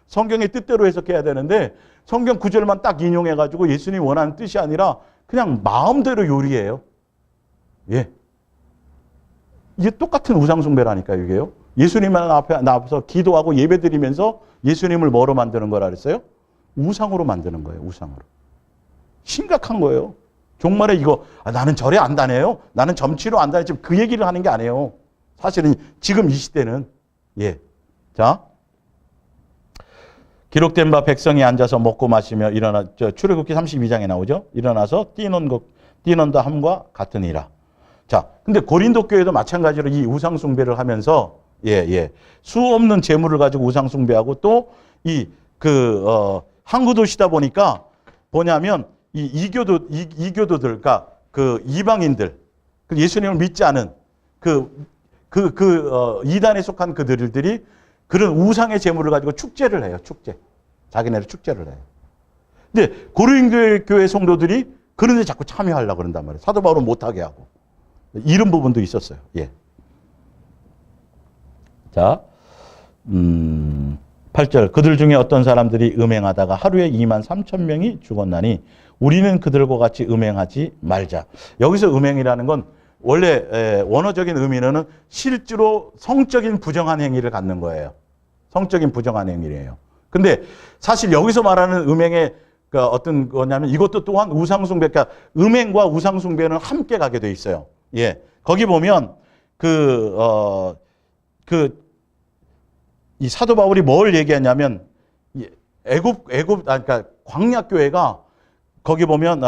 [SPEAKER 1] 성경의 뜻대로 해석해야 되는데 성경 구절만 딱 인용해가지고 예수님이 원하는 뜻이 아니라 그냥 마음대로 요리해요. 예. 이게 똑같은 우상숭배라니까요, 이게요. 예수님 앞에 나와서 기도하고 예배드리면서 예수님을 뭐로 만드는 거라 그랬어요? 우상으로 만드는 거예요, 우상으로. 심각한 거예요. 종말에 이거, 나는 절에 안 다녀요. 나는 점치러 안 다녀요. 지금 그 얘기를 하는 게 아니에요. 사실은 지금 이 시대는, 예. 자. 기록된 바 백성이 앉아서 먹고 마시며 일어나, 출애굽기 32장에 나오죠. 일어나서 뛰논다 함과 같으니라. 자, 근데 고린도 교회도 마찬가지로 이 우상 숭배를 하면서 수 없는 재물을 가지고 우상 숭배하고 또 항구 도시다 보니까 뭐냐면 이교도들, 그러니까 그 이방인들, 그 예수님을 믿지 않은 이단에 속한 그들이 그런 우상의 재물을 가지고 축제를 해요. 축제. 자기네를 축제를 해요. 근데 고린도 교회 성도들이 그런 데 자꾸 참여하려고 그런단 말이에요. 사도 바울은 못하게 하고. 이런 부분도 있었어요. 예. 자, 8절. 그들 중에 어떤 사람들이 음행하다가 하루에 23,000명이 죽었나니 우리는 그들과 같이 음행하지 말자. 여기서 음행이라는 건 원래 원어적인 의미는 실제로 성적인 부정한 행위를 갖는 거예요. 성적인 부정한 행위예요. 근데 사실 여기서 말하는 음행의 어떤 거냐면 이것도 또한 우상숭배, 그러니까 음행과 우상숭배는 함께 가게 돼 있어요. 예. 거기 보면 이 사도 바울이 뭘 얘기하냐면 그러니까 광야교회가 거기 보면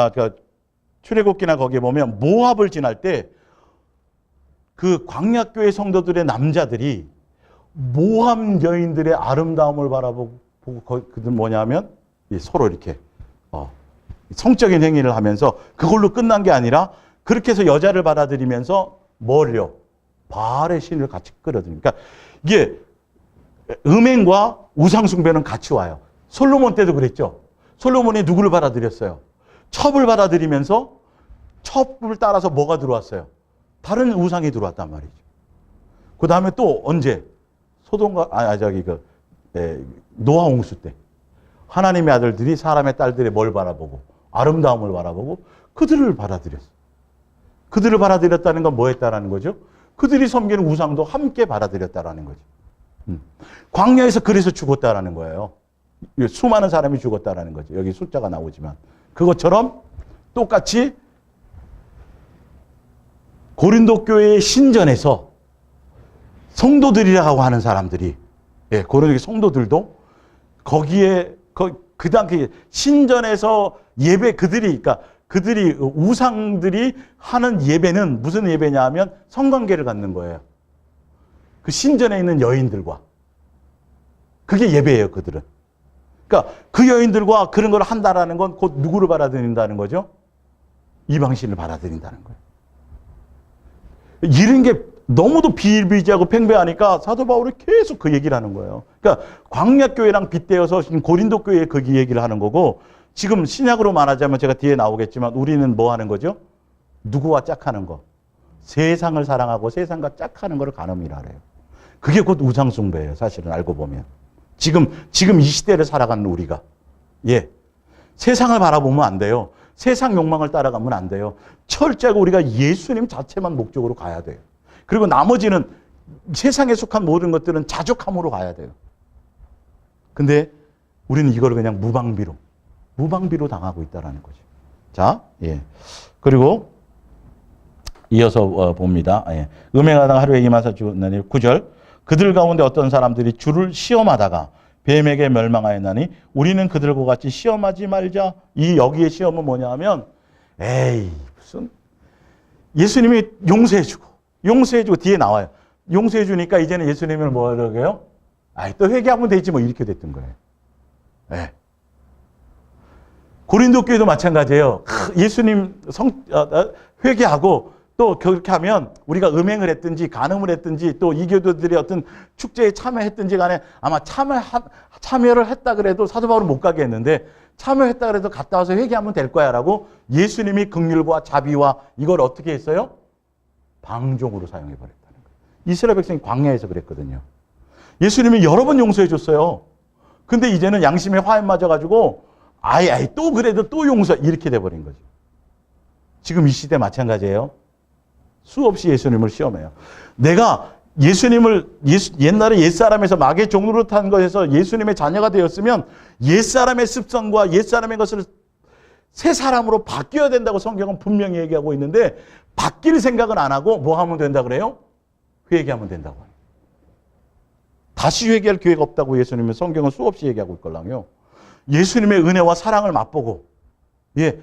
[SPEAKER 1] 출애굽기나 거기 보면 모압을 지날 때 그 광야교회 성도들의 남자들이 모압 여인들의 아름다움을 바라보고 그들 뭐냐면 서로 이렇게 성적인 행위를 하면서 그걸로 끝난 게 아니라 그렇게 해서 여자를 받아들이면서 뭘요? 바알의 신을 같이 끌어들이니까 이게 음행과 우상숭배는 같이 와요. 솔로몬 때도 그랬죠. 솔로몬이 누구를 받아들였어요? 첩을 받아들이면서 첩을 따라서 뭐가 들어왔어요? 다른 우상이 들어왔단 말이죠. 그 다음에 또 언제? 소돔과 노아 홍수 때 하나님의 아들들이 사람의 딸들의 뭘 바라보고 아름다움을 바라보고 그들을 받아들였어요. 그들을 받아들였다는 건 뭐 했다라는 거죠? 그들이 섬기는 우상도 함께 받아들였다라는 거죠. 광야에서 그래서 죽었다라는 거예요. 수많은 사람이 죽었다라는 거죠. 여기 숫자가 나오지만 그것처럼 똑같이 고린도 교회의 신전에서 성도들이라고 하는 사람들이, 고린도 성도들도 거기에 그 당시 신전에서 예배 그러니까 그들이 우상들이 하는 예배는 무슨 예배냐 하면 성관계를 갖는 거예요. 그 신전에 있는 여인들과. 그게 예배예요, 그들은. 그러니까 그 여인들과 그런 걸 한다라는 건 곧 누구를 받아들인다는 거죠? 이방신을 받아들인다는 거예요. 이런 게 너무도 비일비재하고 팽배하니까 사도 바울이 계속 그 얘기를 하는 거예요. 그러니까 광야교회랑 빗대어서 지금 고린도 교회에 그 얘기를 하는 거고 지금 신약으로 말하자면 제가 뒤에 나오겠지만 우리는 뭐 하는 거죠? 누구와 짝하는 거. 세상을 사랑하고 세상과 짝하는 거를 간음이라 그래요. 그게 곧 우상숭배예요. 사실은 알고 보면. 지금 이 시대를 살아가는 우리가. 세상을 바라보면 안 돼요. 세상 욕망을 따라가면 안 돼요. 철저하게 우리가 예수님 자체만 목적으로 가야 돼요. 그리고 나머지는 세상에 속한 모든 것들은 자족함으로 가야 돼요. 근데 우리는 이걸 그냥 무방비로 당하고 있다는 거죠. 자, 그리고 이어서 봅니다. 음행하다가 하루에 2만사 죽었나니 9절. 그들 가운데 어떤 사람들이 주를 시험하다가 뱀에게 멸망하였나니 우리는 그들과 같이 시험하지 말자. 여기에 시험은 뭐냐 하면 무슨 예수님이 용서해주고 뒤에 나와요. 용서해주니까 이제는 예수님을 뭐라고 해요? 또 회개하면 되지 뭐 이렇게 됐던 거예요. 고린도 교회도 마찬가지예요. 예수님 회개하고 또 그렇게 하면 우리가 음행을 했든지 간음을 했든지 또 이교도들이 어떤 축제에 참여했든지 간에 아마 참여를 했다 그래도 사도 바울은 못 가게 했는데 참여했다 그래도 갔다 와서 회개하면 될 거야 라고 예수님이 긍휼과 자비와 이걸 어떻게 했어요? 방종으로 사용해 버렸다는 거예요. 이스라엘 백성이 광야에서 그랬거든요. 예수님이 여러 번 용서해 줬어요. 근데 이제는 양심에 화염 맞아가지고 또 그래도 또 용서 이렇게 돼버린 거죠. 지금 이 시대 마찬가지예요. 수없이 예수님을 시험해요. 내가 옛날에 옛사람에서 마귀의 종로로 탄 것에서 예수님의 자녀가 되었으면 옛사람의 습성과 옛사람의 것을 새 사람으로 바뀌어야 된다고 성경은 분명히 얘기하고 있는데 바뀔 생각은 안 하고 뭐 하면 된다 그래요? 회개하면 된다고. 다시 회개할 기회가 없다고 예수님은 성경은 수없이 얘기하고 있걸랑요. 예수님의 은혜와 사랑을 맛보고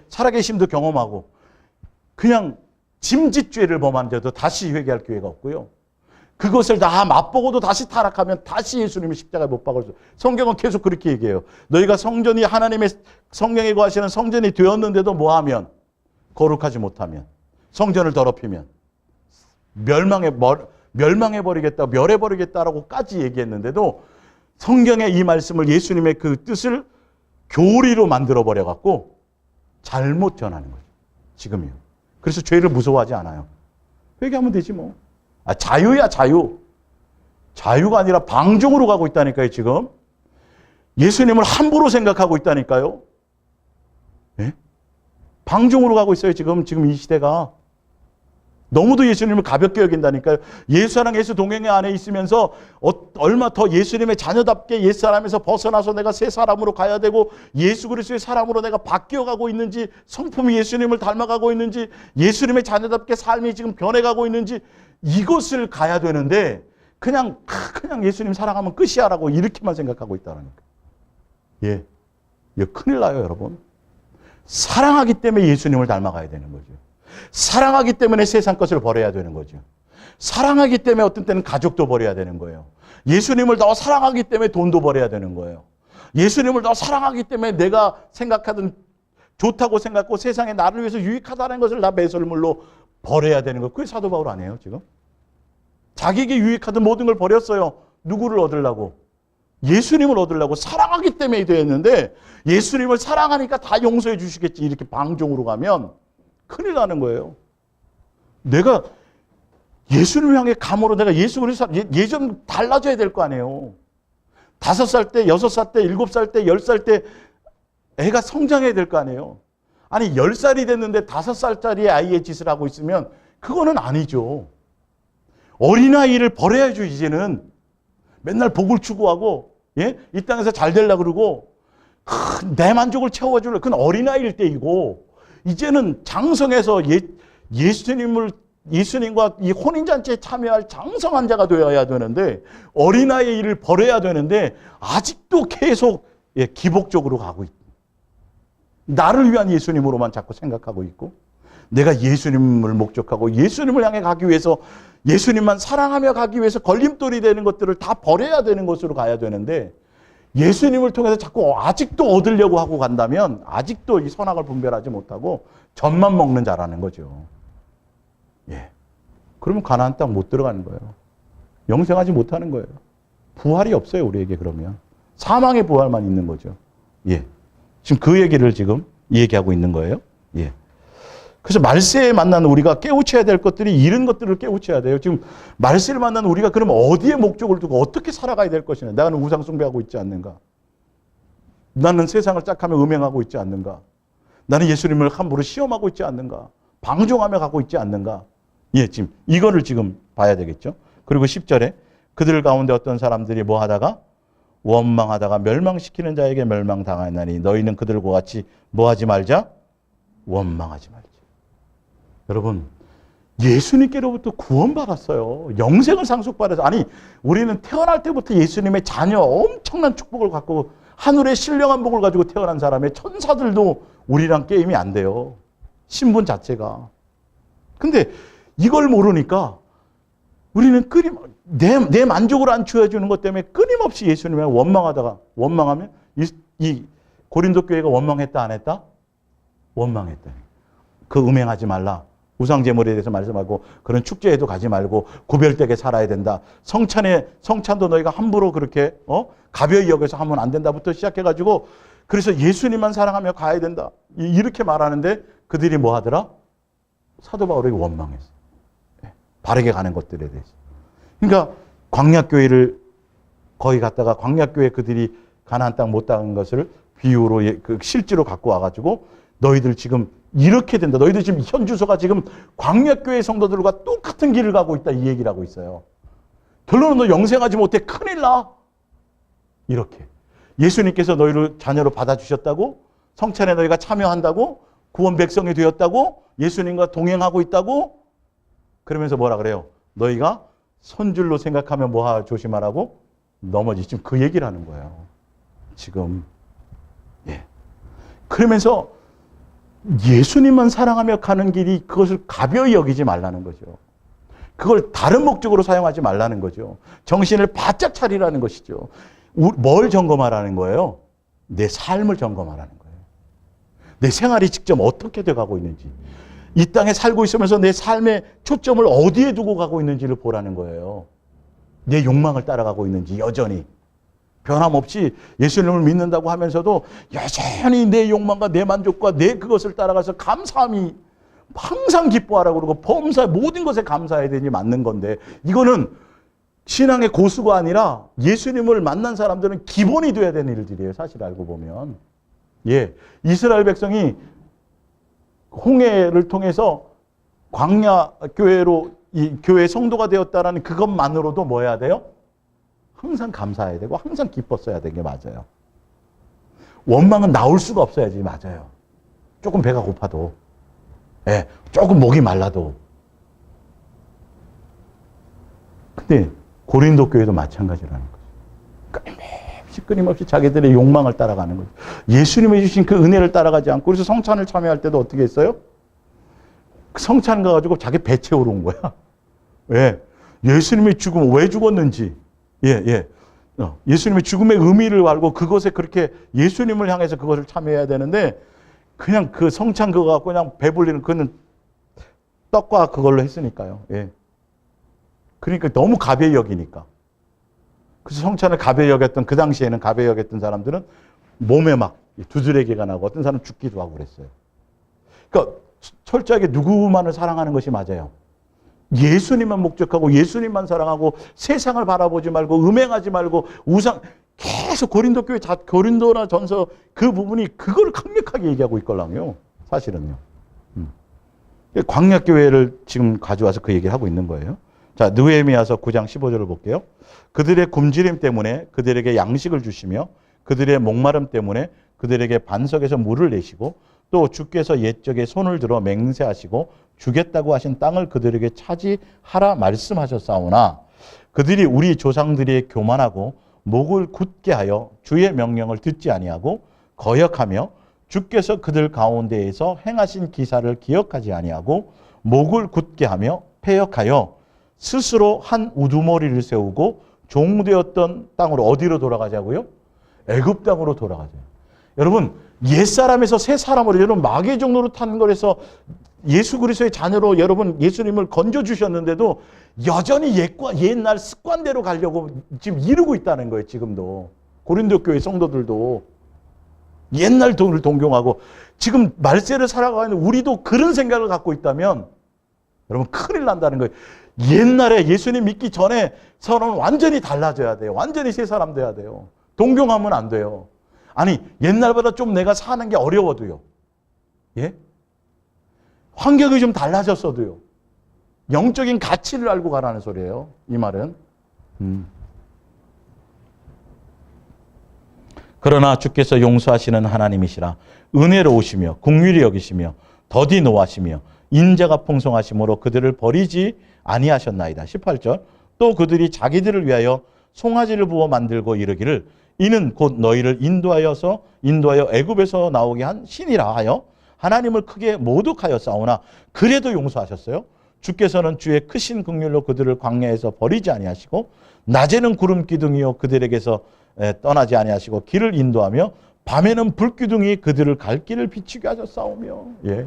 [SPEAKER 1] 살아계심도 경험하고 그냥 짐짓죄를 범한데도 다시 회개할 기회가 없고요. 그것을 다 맛보고도 다시 타락하면 다시 예수님이 십자가에 못 박을 수. 성경은 계속 그렇게 얘기해요. 너희가 성전이 하나님의 성령에 거하시는 성전이 되었는데도 뭐하면? 거룩하지 못하면. 성전을 더럽히면. 멸망해버리겠다, 멸해버리겠다라고까지 얘기했는데도 성경의 이 말씀을 예수님의 그 뜻을 교리로 만들어버려갖고 잘못 전하는 거죠. 지금이요. 그래서 죄를 무서워하지 않아요. 회개하면 되지 뭐. 자유야, 자유. 자유가 아니라 방종으로 가고 있다니까요, 지금. 예수님을 함부로 생각하고 있다니까요. 예? 방종으로 가고 있어요, 지금 이 시대가. 너무도 예수님을 가볍게 여긴다니까요. 예수랑 예수 동행의 안에 있으면서 얼마 더 예수님의 자녀답게 옛사람에서 벗어나서 내가 새 사람으로 가야 되고 예수 그리스도의 사람으로 내가 바뀌어가고 있는지, 성품이 예수님을 닮아가고 있는지, 예수님의 자녀답게 삶이 지금 변해가고 있는지 이것을 가야 되는데 그냥 예수님 사랑하면 끝이야라고 이렇게만 생각하고 있다니까. 큰일 나요, 여러분. 사랑하기 때문에 예수님을 닮아가야 되는 거죠. 사랑하기 때문에 세상 것을 버려야 되는 거죠. 사랑하기 때문에 어떤 때는 가족도 버려야 되는 거예요. 예수님을 더 사랑하기 때문에 돈도 버려야 되는 거예요. 예수님을 더 사랑하기 때문에 내가 생각하던 좋다고 생각하고 세상에 나를 위해서 유익하다는 것을 다 매설물로 버려야 되는 거예요. 그게 사도 바울 아니에요, 지금? 자기에게 유익하던 모든 걸 버렸어요. 누구를 얻으려고? 예수님을 얻으려고. 사랑하기 때문에 되었는데 예수님을 사랑하니까 다 용서해 주시겠지. 이렇게 방종으로 가면 큰일 나는 거예요. 내가 예수님을 향해 감으로 내가 예수 그리스도 예전 달라져야 될 거 아니에요. 5살 때, 6살 때, 7살 때, 10살 때 애가 성장해야 될 거 아니에요. 아니 10살이 됐는데 5살짜리 아이의 짓을 하고 있으면 그거는 아니죠. 어린아이를 버려야죠. 이제는 맨날 복을 추구하고 이 땅에서 잘 되려고 그러고 내 만족을 채워주려. 그건 어린아이일 때이고 이제는 장성해서 예수님과 이 혼인잔치에 참여할 장성한 자가 되어야 되는데 어린아이의 일을 버려야 되는데 아직도 계속 기복적으로 가고 있고 나를 위한 예수님으로만 자꾸 생각하고 있고 내가 예수님을 목적하고 예수님을 향해 가기 위해서 예수님만 사랑하며 가기 위해서 걸림돌이 되는 것들을 다 버려야 되는 것으로 가야 되는데 예수님을 통해서 자꾸 아직도 얻으려고 하고 간다면 아직도 이 선악을 분별하지 못하고 젖만 먹는 자라는 거죠. 그러면 가나안 땅 못 들어가는 거예요. 영생하지 못하는 거예요. 부활이 없어요, 우리에게 그러면. 사망의 부활만 있는 거죠. 지금 그 얘기를 지금 얘기하고 있는 거예요. 그래서 말세에 만나는 우리가 깨우쳐야 될 것들이 이런 것들을 깨우쳐야 돼요. 지금 말세를 만나는 우리가 그러면 어디에 목적을 두고 어떻게 살아가야 될 것이냐. 나는 우상 숭배하고 있지 않는가. 나는 세상을 짝하며 음행하고 있지 않는가. 나는 예수님을 함부로 시험하고 있지 않는가. 방종하며 가고 있지 않는가. 지금 이거를 지금 봐야 되겠죠. 그리고 10절에 그들 가운데 어떤 사람들이 뭐 하다가 원망하다가 멸망시키는 자에게 멸망당하나니 너희는 그들과 같이 뭐 하지 말자? 원망하지 말자. 여러분 예수님께로부터 구원받았어요. 영생을 상속받아서. 아니 우리는 태어날 때부터 예수님의 자녀 엄청난 축복을 갖고 하늘의 신령한 복을 가지고 태어난 사람의 천사들도 우리랑 게임이 안 돼요. 신분 자체가. 근데 이걸 모르니까 우리는 내 만족을 안 채워주는 것 때문에 끊임없이 예수님을 원망하다가 원망하면 이 고린도 교회가 원망했다 안 했다? 원망했다. 그 음행하지 말라. 우상제물에 대해서 말씀하고 그런 축제에도 가지 말고 구별되게 살아야 된다. 성찬도 너희가 함부로 그렇게 가벼이 여겨서 하면 안 된다부터 시작해가지고 그래서 예수님만 사랑하며 가야 된다. 이렇게 말하는데 그들이 뭐 하더라? 사도 바울에게 원망했어. 바르게 가는 것들에 대해서. 그러니까 광야교회를 거기 갔다가 광야교회 그들이 가나안 땅 못 당한 것을 비유로 실제로 갖고 와가지고 너희들 지금 이렇게 된다. 너희들 지금 현 주소가 지금 광약교회 성도들과 똑같은 길을 가고 있다. 이 얘기를 하고 있어요. 결론은 너 영생하지 못해. 큰일 나. 이렇게. 예수님께서 너희를 자녀로 받아주셨다고? 성찬에 너희가 참여한다고? 구원 백성이 되었다고? 예수님과 동행하고 있다고? 그러면서 뭐라 그래요? 너희가 손줄로 생각하면 뭐 조심하라고? 넘어지. 지금 그 얘기를 하는 거예요. 지금. 예. 그러면서 예수님만 사랑하며 가는 길이 그것을 가벼이 여기지 말라는 거죠. 그걸 다른 목적으로 사용하지 말라는 거죠. 정신을 바짝 차리라는 것이죠. 뭘 점검하라는 거예요? 내 삶을 점검하라는 거예요. 내 생활이 직접 어떻게 돼가고 있는지. 이 땅에 살고 있으면서 내 삶의 초점을 어디에 두고 가고 있는지를 보라는 거예요. 내 욕망을 따라가고 있는지 여전히. 변함없이 예수님을 믿는다고 하면서도 여전히 내 욕망과 내 만족과 내 그것을 따라가서 감사함이 항상 기뻐하라고 그러고 범사 모든 것에 감사해야 되니 맞는 건데 이거는 신앙의 고수가 아니라 예수님을 만난 사람들은 기본이 돼야 되는 일들이에요. 사실 알고 보면. 예, 이스라엘 백성이 홍해를 통해서 광야 교회로 이 교회 성도가 되었다라는 그것만으로도 뭐 해야 돼요? 항상 감사해야 되고 항상 기뻤어야 되는 게 맞아요. 원망은 나올 수가 없어야지 맞아요. 조금 배가 고파도, 예, 조금 목이 말라도. 근데 고린도 교회도 마찬가지라는 거죠. 끊임없이 자기들의 욕망을 따라가는 거죠. 예수님이 주신 그 은혜를 따라가지 않고 그래서 성찬을 참여할 때도 어떻게 했어요? 성찬 가가지고 자기 배 채우러 온 거야. 왜? 예수님이 죽으면 왜 죽었는지. 예수님의 죽음의 의미를 알고 그것에 그렇게 예수님을 향해서 그것을 참여해야 되는데 그냥 그 성찬 그거 갖고 그냥 배불리는 그는 떡과 그걸로 했으니까요. 예. 그러니까 너무 가벼이 여기니까. 그래서 성찬을 가벼이 여겼던 그 당시에는 가벼이 여겼던 사람들은 몸에 막 두드러기가 나고 어떤 사람은 죽기도 하고 그랬어요. 그러니까 철저하게 누구만을 사랑하는 것이 맞아요. 예수님만 목적하고 예수님만 사랑하고 세상을 바라보지 말고 음행하지 말고 우상 계속 고린도 교회 고린도나 전서 그 부분이 그걸 강력하게 얘기하고 있걸랑요. 사실은요. 광약교회를 지금 가져와서 그 얘기를 하고 있는 거예요. 자, 느헤미야서 9장 15절을 볼게요. 그들의 굶주림 때문에 그들에게 양식을 주시며 그들의 목마름 때문에 그들에게 반석에서 물을 내시고 또 주께서 옛적에 손을 들어 맹세하시고 주겠다고 하신 땅을 그들에게 차지하라 말씀하셨사오나 그들이 우리 조상들이 교만하고 목을 굳게 하여 주의 명령을 듣지 아니하고 거역하며 주께서 그들 가운데에서 행하신 기사를 기억하지 아니하고 목을 굳게 하며 패역하여 스스로 한 우두머리를 세우고 종되었던 땅으로 어디로 돌아가자고요? 애굽 땅으로 돌아가자요. 여러분 옛사람에서 새사람으로 여러분 마귀의 종로로 탄 거라서 예수 그리스도의 자녀로 여러분 예수님을 건져주셨는데도 여전히 옛날 습관대로 가려고 지금 이루고 있다는 거예요. 지금도. 고린도 교회 성도들도 옛날 돈을 동경하고 지금 말세를 살아가는 우리도 그런 생각을 갖고 있다면 여러분 큰일 난다는 거예요. 옛날에 예수님 믿기 전에 서로는 완전히 달라져야 돼요. 완전히 새 사람 돼야 돼요. 동경하면 안 돼요. 아니 옛날보다 좀 내가 사는 게 어려워도요. 예? 환경이 좀 달라졌어도요. 영적인 가치를 알고 가라는 소리예요. 이 말은. 그러나 주께서 용서하시는 하나님이시라 은혜로우시며 긍휼히 여기시며 더디 노하시며 인자가 풍성하심으로 그들을 버리지 아니하셨나이다. 18절 또 그들이 자기들을 위하여 송아지를 부어 만들고 이르기를 이는 곧 너희를 인도하여 애굽에서 나오게 한 신이라 하여 하나님을 크게 모독하였사오나 그래도 용서하셨어요. 주께서는 주의 크신 긍휼로 그들을 광야에서 버리지 아니하시고 낮에는 구름 기둥이요 그들에게서 떠나지 아니하시고 길을 인도하며 밤에는 불기둥이 그들을 갈 길을 비추게 하셨사오며. 예.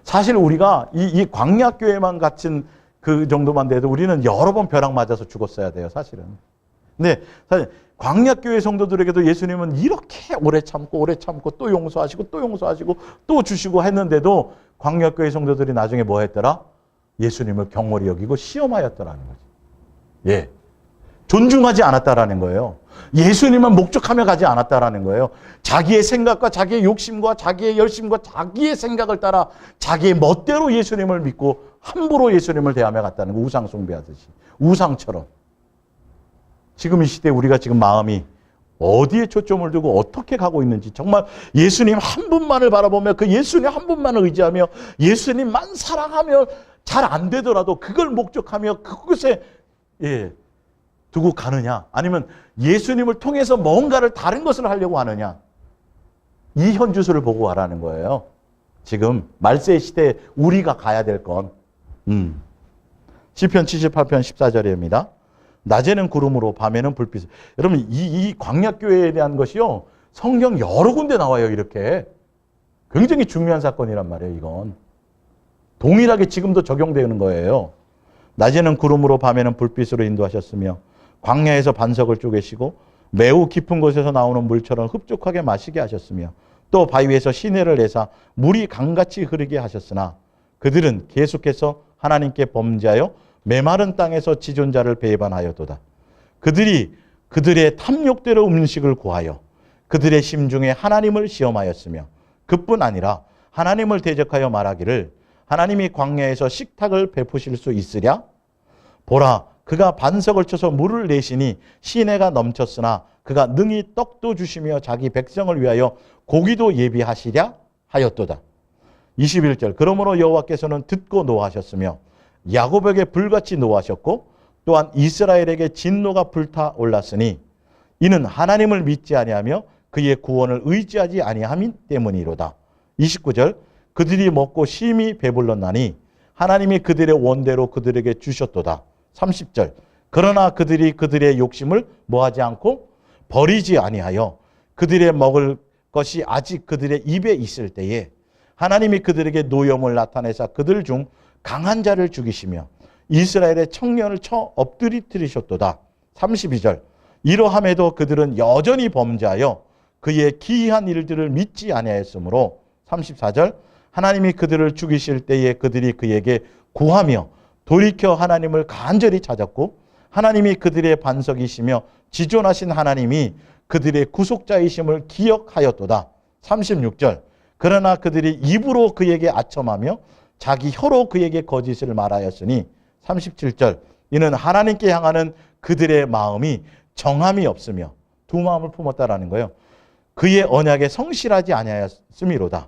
[SPEAKER 1] 사실 우리가 이 광야교회만 같은 그 정도만 돼도 우리는 여러 번 벼락 맞아서 죽었어야 돼요. 사실은. 근데 사실 광야교회 성도들에게도 예수님은 이렇게 오래 참고 또 용서하시고 또 용서하시고 또 주시고 했는데도 광야교회 성도들이 나중에 뭐 했더라? 예수님을 경홀히 여기고 시험하였더라는 거지. 예. 존중하지 않았다라는 거예요. 예수님은 목적하며 가지 않았다라는 거예요. 자기의 생각과 자기의 욕심과 자기의 열심과 자기의 생각을 따라 자기의 멋대로 예수님을 믿고 함부로 예수님을 대하며 갔다는 거. 우상 숭배하듯이. 우상처럼. 지금 이 시대에 우리가 지금 마음이 어디에 초점을 두고 어떻게 가고 있는지, 정말 예수님 한 분만을 바라보며 그 예수님 한 분만을 의지하며 예수님만 사랑하며 잘 안 되더라도 그걸 목적하며 그곳에 두고 가느냐, 아니면 예수님을 통해서 뭔가를 다른 것을 하려고 하느냐, 이 현주소를 보고 가라는 거예요. 지금 말세 시대에 우리가 가야 될 건. 시편 78편 14절입니다. 낮에는 구름으로 밤에는 불빛. 여러분 이 광약교회에 대한 것이요, 성경 여러 군데 나와요. 이렇게 굉장히 중요한 사건이란 말이에요. 이건 동일하게 지금도 적용되는 거예요. 낮에는 구름으로 밤에는 불빛으로 인도하셨으며 광야에서 반석을 쪼개시고 매우 깊은 곳에서 나오는 물처럼 흡족하게 마시게 하셨으며 또 바위에서 시내를 내사 물이 강같이 흐르게 하셨으나 그들은 계속해서 하나님께 범죄하여 메마른 땅에서 지존자를 배반하였도다. 그들이 그들의 탐욕대로 음식을 구하여 그들의 심중에 하나님을 시험하였으며 그뿐 아니라 하나님을 대적하여 말하기를 하나님이 광야에서 식탁을 베푸실 수 있으랴? 보라, 그가 반석을 쳐서 물을 내시니 시내가 넘쳤으나 그가 능히 떡도 주시며 자기 백성을 위하여 고기도 예비하시랴 하였도다. 21절, 그러므로 여호와께서는 듣고 노하셨으며 야곱에게 불같이 노하셨고 또한 이스라엘에게 진노가 불타 올랐으니 이는 하나님을 믿지 아니하며 그의 구원을 의지하지 아니함 때문이로다. 29절, 그들이 먹고 심히 배불렀나니 하나님이 그들의 원대로 그들에게 주셨도다. 30절, 그러나 그들이 그들의 욕심을 뭐하지 않고 버리지 아니하여 그들의 먹을 것이 아직 그들의 입에 있을 때에 하나님이 그들에게 노염을 나타내사 그들 중 강한 자를 죽이시며 이스라엘의 청년을 쳐 엎드리셨도다. 32절, 이러함에도 그들은 여전히 범죄하여 그의 기이한 일들을 믿지 아니하였으므로 34절, 하나님이 그들을 죽이실 때에 그들이 그에게 구하며 돌이켜 하나님을 간절히 찾았고 하나님이 그들의 반석이시며 지존하신 하나님이 그들의 구속자이심을 기억하였도다. 36절, 그러나 그들이 입으로 그에게 아첨하며 자기 혀로 그에게 거짓을 말하였으니 37절, 이는 하나님께 향하는 그들의 마음이 정함이 없으며 두 마음을 품었다라는 거예요. 그의 언약에 성실하지 아니하였음이로다.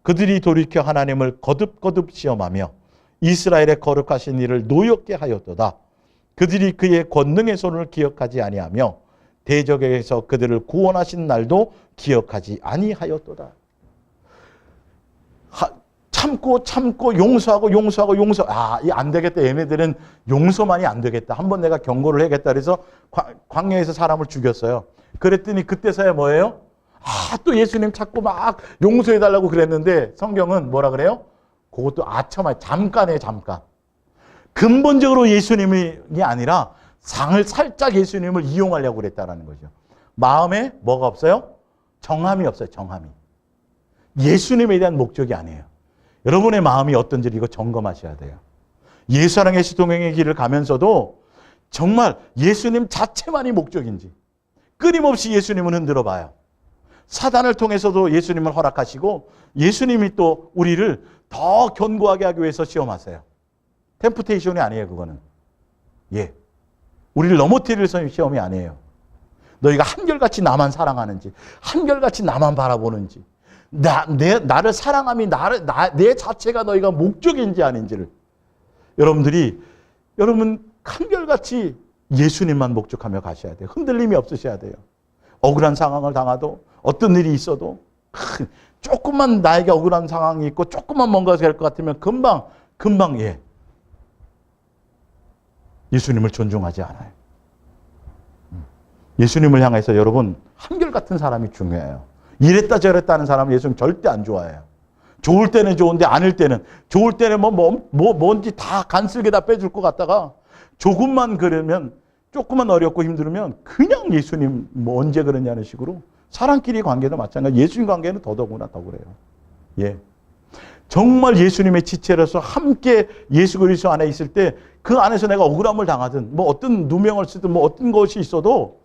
[SPEAKER 1] 그들이 돌이켜 하나님을 거듭거듭 시험하며 이스라엘의 거룩하신 일을 노엽게 하였도다. 그들이 그의 권능의 손을 기억하지 아니하며 대적에게서 그들을 구원하신 날도 기억하지 아니하였도다. 참고 용서하고. 이 안 되겠다. 얘네들은 용서만이 안 되겠다. 한번 내가 경고를 해야겠다. 그래서 광야에서 사람을 죽였어요. 그랬더니 그때서야 뭐예요? 또 예수님 찾고 막 용서해달라고 그랬는데 성경은 뭐라 그래요? 그것도 잠깐이에요. 잠깐. 근본적으로 예수님이 아니라 상을 살짝 예수님을 이용하려고 그랬다는 거죠. 마음에 뭐가 없어요? 정함이 없어요. 정함이. 예수님에 대한 목적이 아니에요. 여러분의 마음이 어떤지 이거 점검하셔야 돼요. 예수사랑의 시동행의 길을 가면서도 정말 예수님 자체만이 목적인지 끊임없이 예수님은 흔들어 봐요. 사단을 통해서도 예수님을 허락하시고 예수님이 또 우리를 더 견고하게 하기 위해서 시험하세요. 템프테이션이 아니에요. 그거는. 우리를 넘어뜨릴 시험이 아니에요. 너희가 한결같이 나만 사랑하는지, 한결같이 나만 바라보는지, 나를 사랑함이 내 자체가 너희가 목적인지 아닌지를 여러분 한결같이 예수님만 목적하며 가셔야 돼요. 흔들림이 없으셔야 돼요. 억울한 상황을 당하도 어떤 일이 있어도 조금만 나에게 억울한 상황이 있고 조금만 뭔가 될 것 같으면 금방 예수님을 존중하지 않아요. 예수님을 향해서 여러분 한결같은 사람이 중요해요. 이랬다 저랬다 하는 사람은 예수님 절대 안 좋아해요. 좋을 때는 좋은데 아닐 때는, 좋을 때는 뭔지 다 간슬게 다 빼줄 것 같다가 조금만 그러면, 조금만 어렵고 힘들면 그냥 예수님 언제 그러냐는 식으로. 사람끼리 관계도 마찬가지. 예수님 관계는 더더구나 더 그래요. 정말 예수님의 지체로서 함께 예수 그리스도 안에 있을 때 그 안에서 내가 억울함을 당하든 어떤 누명을 쓰든 어떤 것이 있어도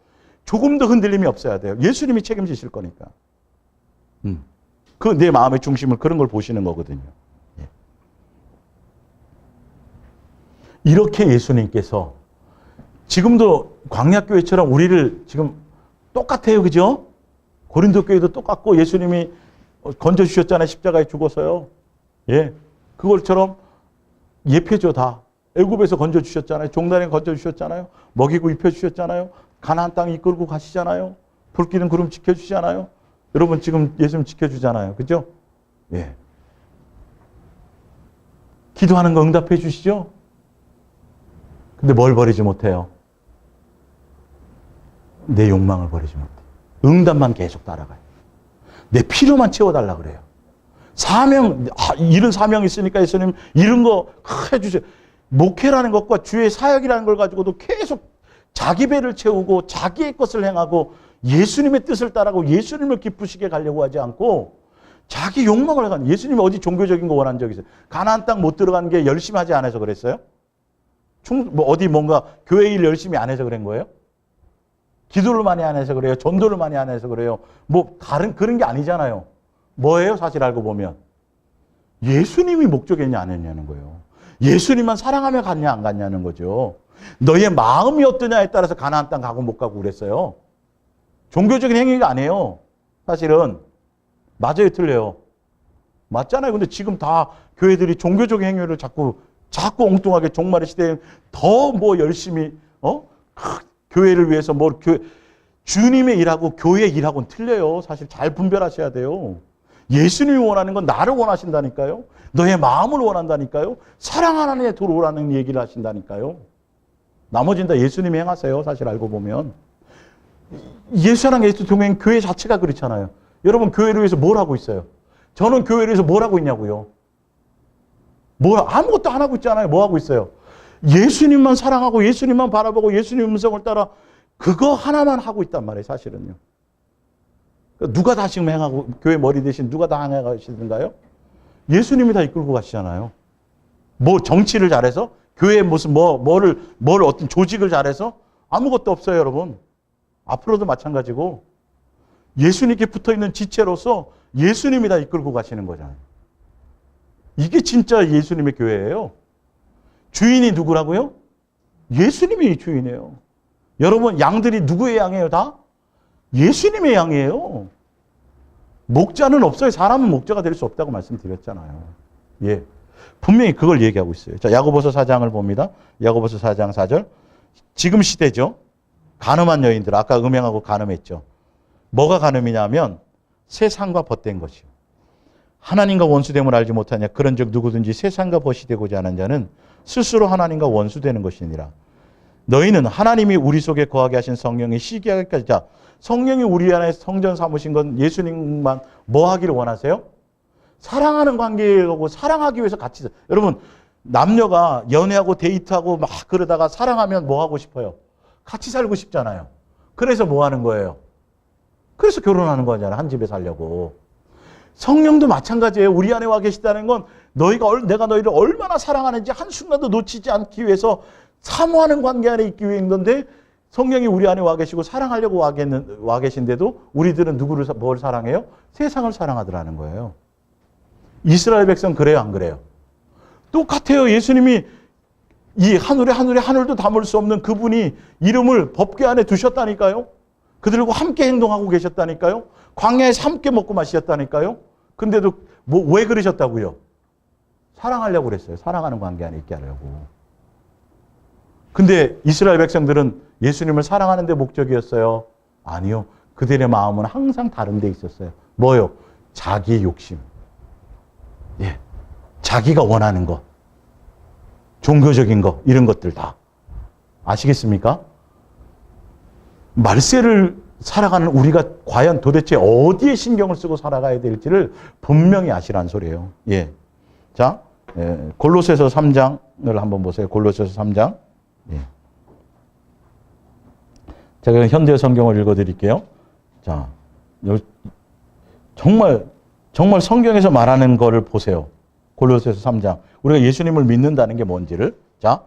[SPEAKER 1] 조금도 흔들림이 없어야 돼요. 예수님이 책임지실 거니까. 그 내 마음의 중심을 그런 걸 보시는 거거든요. 예. 이렇게 예수님께서 지금도 광야교회처럼 우리를 지금 똑같아요. 그죠? 고린도 교회도 똑같고 예수님이 건져주셨잖아요. 십자가에 죽어서요. 예. 그걸처럼 예표죠 다. 애굽에서 건져주셨잖아요. 종단에 건져주셨잖아요. 먹이고 입혀주셨잖아요. 가나안 땅 이끌고 가시잖아요. 불 끼는 구름 지켜주시잖아요. 여러분 지금 예수님 지켜주잖아요. 그죠? 예. 기도하는 거 응답해 주시죠? 근데 뭘 버리지 못해요? 내 욕망을 버리지 못해요. 응답만 계속 따라가요. 내 필요만 채워달라 그래요. 사명, 이런 사명이 있으니까 예수님 이런 거 해주세요. 목회라는 것과 주의 사역이라는 걸 가지고도 계속 자기 배를 채우고 자기의 것을 행하고 예수님의 뜻을 따라가고 예수님을 기쁘시게 가려고 하지 않고 자기 욕망을 가는. 예수님이 어디 종교적인 거 원한 적 있어요? 가나안 땅 못 들어간 게 열심히 하지 않아서 그랬어요? 어디 뭔가 교회 일 열심히 안 해서 그런 거예요? 기도를 많이 안 해서 그래요? 전도를 많이 안 해서 그래요? 뭐 다른 그런 게 아니잖아요. 뭐예요? 사실 알고 보면 예수님이 목적이었냐 안 했냐는 거예요. 예수님만 사랑하며 갔냐 안 갔냐는 거죠. 너의 마음이 어떠냐에 따라서 가나안 땅 가고 못 가고 그랬어요. 종교적인 행위가 아니에요. 사실은 맞아요, 틀려요? 맞잖아요. 근데 지금 다 교회들이 종교적인 행위를 자꾸 엉뚱하게 종말의 시대에 더 뭐 열심히 교회를 위해서 주님의 일하고 교회의 일하고는 틀려요. 사실 잘 분별하셔야 돼요. 예수님이 원하는 건 나를 원하신다니까요. 너의 마음을 원한다니까요. 사랑하는 애 들어오라는 얘기를 하신다니까요. 나머지는 다 예수님이 행하세요. 사실 알고 보면. 예수랑 예수 동행 교회 자체가 그렇잖아요. 여러분 교회를 위해서 뭘 하고 있어요? 저는 교회를 위해서 뭘 하고 있냐고요. 아무것도 안 하고 있잖아요. 뭐 하고 있어요? 예수님만 사랑하고 예수님만 바라보고 예수님 음성을 따라 그거 하나만 하고 있단 말이에요. 사실은요. 누가 다 지금 행하고 교회 머리 대신 누가 다 행하시던가요? 예수님이 다 이끌고 가시잖아요. 뭐 정치를 잘해서? 교회에 무슨 뭘 어떤 조직을 잘해서? 아무것도 없어요, 여러분. 앞으로도 마찬가지고 예수님께 붙어있는 지체로서 예수님이 다 이끌고 가시는 거잖아요. 이게 진짜 예수님의 교회예요. 주인이 누구라고요? 예수님이 주인이에요. 여러분 양들이 누구의 양이에요 다? 예수님의 양이에요. 목자는 없어요. 사람은 목자가 될 수 없다고 말씀드렸잖아요. 예, 분명히 그걸 얘기하고 있어요. 자, 야고보서 4장을 봅니다. 야고보서 4장 4절. 지금 시대죠. 간음한 여인들, 아까 음행하고 간음했죠. 뭐가 간음이냐면 세상과 벗된 것이요. 하나님과 원수됨을 알지 못하냐. 그런즉 누구든지 세상과 벗이 되고자 하는 자는 스스로 하나님과 원수되는 것이니라. 너희는 하나님이 우리 속에 거하게 하신 성령이 시기하기까지. 자, 성령이 우리 안에 성전 삼으신 건 예수님만 뭐 하기를 원하세요? 사랑하는 관계하고 사랑하기 위해서 같이. 여러분 남녀가 연애하고 데이트하고 막 그러다가 사랑하면 뭐 하고 싶어요? 같이 살고 싶잖아요. 그래서 뭐 하는 거예요? 그래서 결혼하는 거잖아요. 한 집에 살려고. 성령도 마찬가지예요. 우리 안에 와 계시다는 건 내가 너희를 얼마나 사랑하는지 한순간도 놓치지 않기 위해서 사모하는 관계 안에 있기 위한 건데, 성령이 우리 안에 와 계시고 사랑하려고 와 계신데도 우리들은 뭘 사랑해요? 세상을 사랑하더라는 거예요. 이스라엘 백성 그래요, 안 그래요? 똑같아요. 예수님이 이 하늘도 담을 수 없는 그분이 이름을 법궤 안에 두셨다니까요. 그들과 함께 행동하고 계셨다니까요. 광야에서 함께 먹고 마셨다니까요. 근데도 왜 그러셨다고요? 사랑하려고 그랬어요. 사랑하는 관계 안에 있게 하려고. 근데 이스라엘 백성들은 예수님을 사랑하는 데 목적이었어요? 아니요. 그들의 마음은 항상 다른 데 있었어요. 뭐요? 자기 욕심. 예. 자기가 원하는 것. 종교적인 것. 이런 것들 다. 아시겠습니까? 말세를 살아가는 우리가 과연 도대체 어디에 신경을 쓰고 살아가야 될지를 분명히 아시라는 소리예요. 예. 자, 골로새서 3장을 한번 보세요. 골로새서 3장. 예. 제가 현대 성경을 읽어드릴게요. 자, 정말 성경에서 말하는 거를 보세요. 골로새서 3장. 우리가 예수님을 믿는다는 게 뭔지를. 자,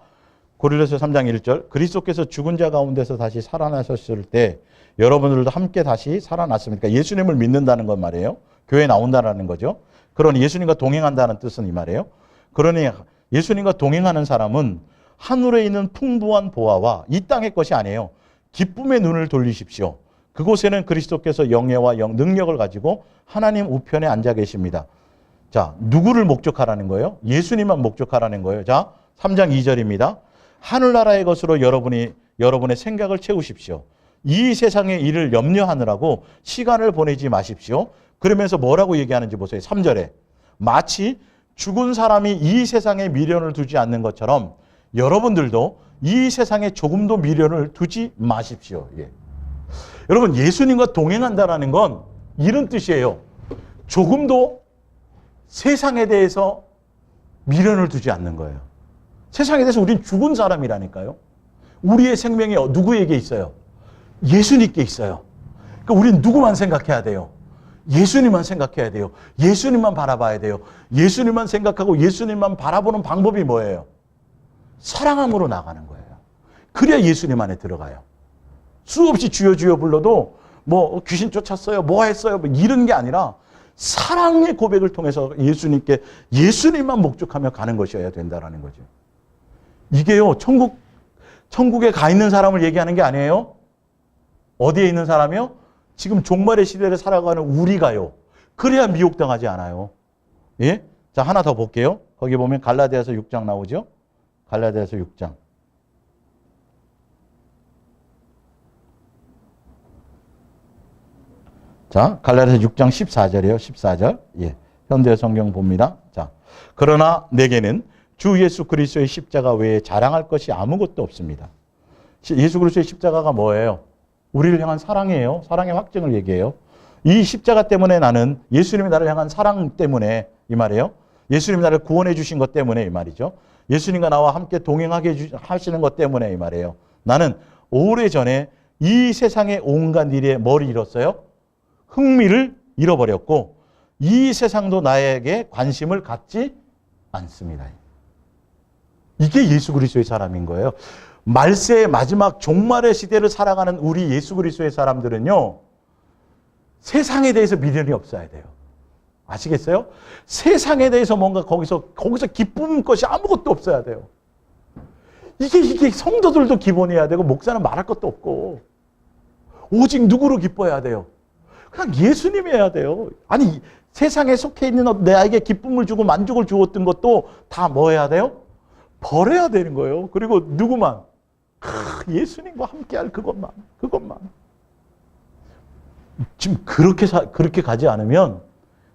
[SPEAKER 1] 고린도서 3장 1절 그리스도께서 죽은 자 가운데서 다시 살아나셨을 때 여러분들도 함께 다시 살아났습니까? 예수님을 믿는다는 건 말이에요. 교회에 나온다는 거죠. 그러니 예수님과 동행한다는 뜻은 이 말이에요. 그러니 예수님과 동행하는 사람은 하늘에 있는 풍부한 보화와 이 땅의 것이 아니에요. 기쁨의 눈을 돌리십시오. 그곳에는 그리스도께서 영예와 능력을 가지고 하나님 우편에 앉아 계십니다. 자, 누구를 목적하라는 거예요? 예수님만 목적하라는 거예요. 자, 3장 2절입니다. 하늘나라의 것으로 여러분의 생각을 채우십시오. 이 세상의 일을 염려하느라고 시간을 보내지 마십시오. 그러면서 뭐라고 얘기하는지 보세요. 3절에 마치 죽은 사람이 이 세상에 미련을 두지 않는 것처럼 여러분들도 이 세상에 조금도 미련을 두지 마십시오. 예. 여러분, 예수님과 동행한다는 건 이런 뜻이에요. 조금도 세상에 대해서 미련을 두지 않는 거예요. 세상에 대해서 우린 죽은 사람이라니까요. 우리의 생명이 누구에게 있어요? 예수님께 있어요. 그러니까 우린 누구만 생각해야 돼요? 예수님만 생각해야 돼요. 예수님만 바라봐야 돼요. 예수님만 생각하고 예수님만 바라보는 방법이 뭐예요? 사랑함으로 나가는 거예요. 그래야 예수님 안에 들어가요. 수없이 주여 주여 불러도 뭐 귀신 쫓았어요, 뭐 했어요, 뭐 이런 게 아니라 사랑의 고백을 통해서 예수님께 예수님만 목적하며 가는 것이어야 된다는 거죠. 이게요, 천국에 가 있는 사람을 얘기하는 게 아니에요. 어디에 있는 사람이요? 지금 종말의 시대를 살아가는 우리가요. 그래야 미혹당하지 않아요. 예? 자, 하나 더 볼게요. 거기 보면 갈라디아서 6장 나오죠? 갈라디아서 6장. 자, 갈라디아서 6장 14절이에요. 14절. 예. 현대 성경 봅니다. 자, 그러나 내게는 주 예수 그리스도의 십자가 외에 자랑할 것이 아무것도 없습니다. 예수 그리스도의 십자가가 뭐예요? 우리를 향한 사랑이에요. 사랑의 확증을 얘기해요. 이 십자가 때문에 나는 예수님이 나를 향한 사랑 때문에 이 말이에요. 예수님이 나를 구원해 주신 것 때문에 이 말이죠. 예수님과 나와 함께 동행하게 하시는 것 때문에 이 말이에요. 나는 오래전에 이 세상의 온갖 일에 뭘 잃었어요? 흥미를 잃어버렸고 이 세상도 나에게 관심을 갖지 않습니다. 이게 예수 그리스도의 사람인 거예요. 말세의 마지막 종말의 시대를 살아가는 우리 예수 그리스도의 사람들은요, 세상에 대해서 미련이 없어야 돼요. 아시겠어요? 세상에 대해서 뭔가 거기서 기쁨 것이 아무것도 없어야 돼요. 이게 성도들도 기본이어야 되고 목사는 말할 것도 없고 오직 누구로 기뻐해야 돼요? 그냥 예수님이 해야 돼요. 아니, 세상에 속해 있는 내에게 기쁨을 주고 만족을 주었던 것도 다 뭐 해야 돼요? 버려야 되는 거예요. 그리고 누구만? 예수님과 함께할 그것만. 지금 그렇게 가지 않으면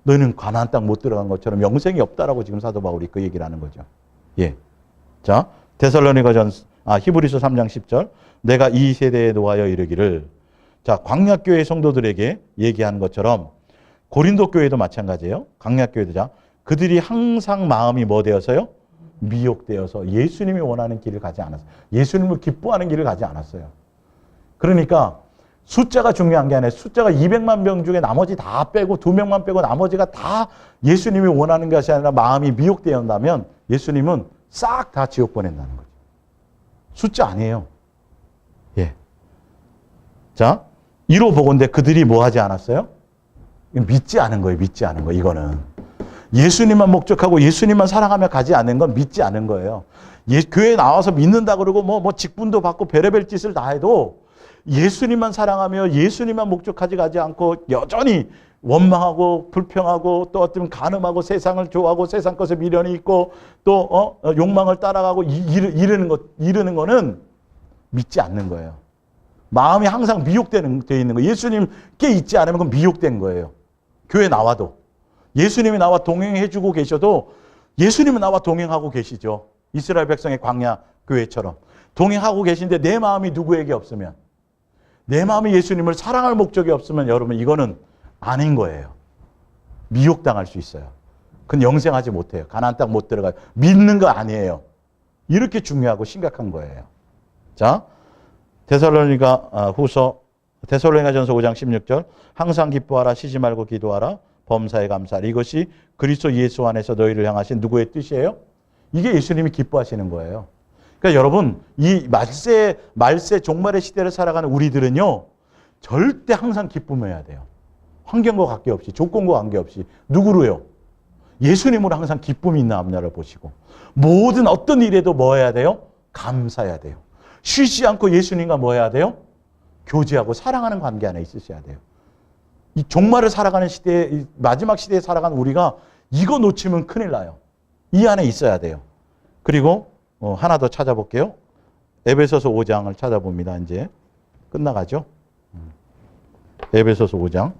[SPEAKER 1] 너희는 가나안 땅 못 들어간 것처럼 영생이 없다라고 지금 사도 바울이 그 얘기를 하는 거죠. 예. 자, 히브리서 3장 10절. 내가 이 세대에 놓아여 이르기를. 자, 광약교회 성도들에게 얘기한 것처럼 고린도 교회도 마찬가지예요. 광약교회도. 자, 그들이 항상 마음이 뭐 되어서요? 미혹되어서 예수님이 원하는 길을 가지 않았어요. 예수님을 기뻐하는 길을 가지 않았어요. 그러니까 숫자가 중요한 게 아니라 숫자가 200만 명 중에 나머지 다 빼고 2명만 빼고 나머지가 다 예수님이 원하는 것이 아니라 마음이 미혹되어 온다면 예수님은 싹 다 지옥 보낸다는 거죠. 숫자 아니에요. 예. 자, 이로 보건대 그들이 뭐 하지 않았어요? 믿지 않은 거예요. 믿지 않은 거. 이거는 예수님만 목적하고 예수님만 사랑하며 가지 않는 건 믿지 않은 거예요. 교회에 나와서 믿는다 그러고 뭐 직분도 받고 별의별 짓을 다 해도 예수님만 사랑하며 예수님만 목적하지 가지 않고 여전히 원망하고 불평하고 또 어떤 간음하고 세상을 좋아하고 세상 것에 미련이 있고 또 욕망을 따라가고 이르는 거는 믿지 않는 거예요. 마음이 항상 미혹되어 있는 거예요. 예수님께 있지 않으면 그건 미혹된 거예요. 교회 나와도. 예수님이 나와 동행해주고 계셔도 예수님은 나와 동행하고 계시죠. 이스라엘 백성의 광야 교회처럼. 동행하고 계신데 내 마음이 누구에게 없으면, 내 마음이 예수님을 사랑할 목적이 없으면 여러분 이거는 아닌 거예요. 미혹당할 수 있어요. 그건 영생하지 못해요. 가나안 땅 못 들어가요. 믿는 거 아니에요. 이렇게 중요하고 심각한 거예요. 자, 데살로니가전서 5장 16절. 항상 기뻐하라, 쉬지 말고 기도하라, 범사에 감사하라. 이것이 그리스도 예수 안에서 너희를 향하신 누구의 뜻이에요? 이게 예수님이 기뻐하시는 거예요. 그러니까 여러분, 이 말세 종말의 시대를 살아가는 우리들은요, 절대 항상 기쁨해야 돼요. 환경과 관계없이, 조건과 관계없이. 누구로요? 예수님으로 항상 기쁨이 있나 없나를 보시고, 모든 어떤 일에도 뭐 해야 돼요? 감사해야 돼요. 쉬지 않고 예수님과 뭐 해야 돼요? 교제하고 사랑하는 관계 안에 있으셔야 돼요. 이 종말을 살아가는 시대에, 마지막 시대에 살아가는 우리가 이거 놓치면 큰일 나요. 이 안에 있어야 돼요. 그리고 하나 더 찾아볼게요. 에베소서 5장을 찾아봅니다. 이제 끝나가죠. 에베소서 5장.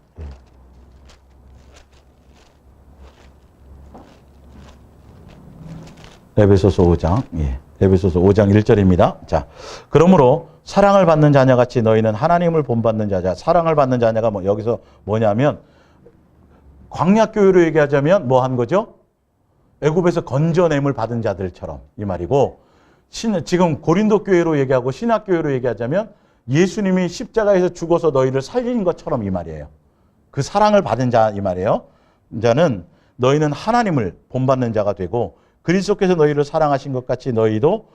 [SPEAKER 1] 에베소서 5장. 예. 에베소서 5장 1절입니다. 자, 그러므로 사랑을 받는 자녀같이 너희는 하나님을 본받는 자자. 사랑을 받는 자녀가 여기서 뭐냐면, 광야교회로 얘기하자면 뭐 한 거죠? 애굽에서 건져냄을 받은 자들처럼 이 말이고, 지금 고린도 교회로 얘기하고 신학교회로 얘기하자면 예수님이 십자가에서 죽어서 너희를 살린 것처럼 이 말이에요. 그 사랑을 받은 자 이 말이에요. 자는 너희는 하나님을 본받는 자가 되고, 그리스도께서 너희를 사랑하신 것 같이 너희도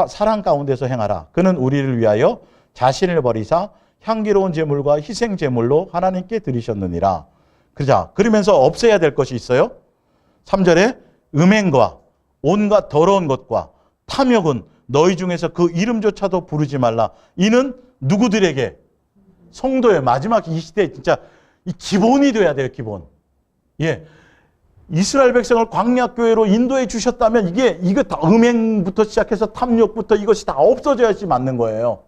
[SPEAKER 1] 사랑 가운데서 행하라. 그는 우리를 위하여 자신을 버리사 향기로운 제물과 희생 제물로 하나님께 드리셨느니라. 그러면서 없애야 될 것이 있어요. 3절에 음행과 온갖 더러운 것과 탐욕은 너희 중에서 그 이름조차도 부르지 말라. 이는 누구들에게? 성도의 마지막 이 시대에 진짜 이 기본이 돼야 돼요. 기본. 예. 이스라엘 백성을 광야교회로 인도해 주셨다면 이거 다 음행부터 시작해서 탐욕부터 이것이 다 없어져야지 맞는 거예요.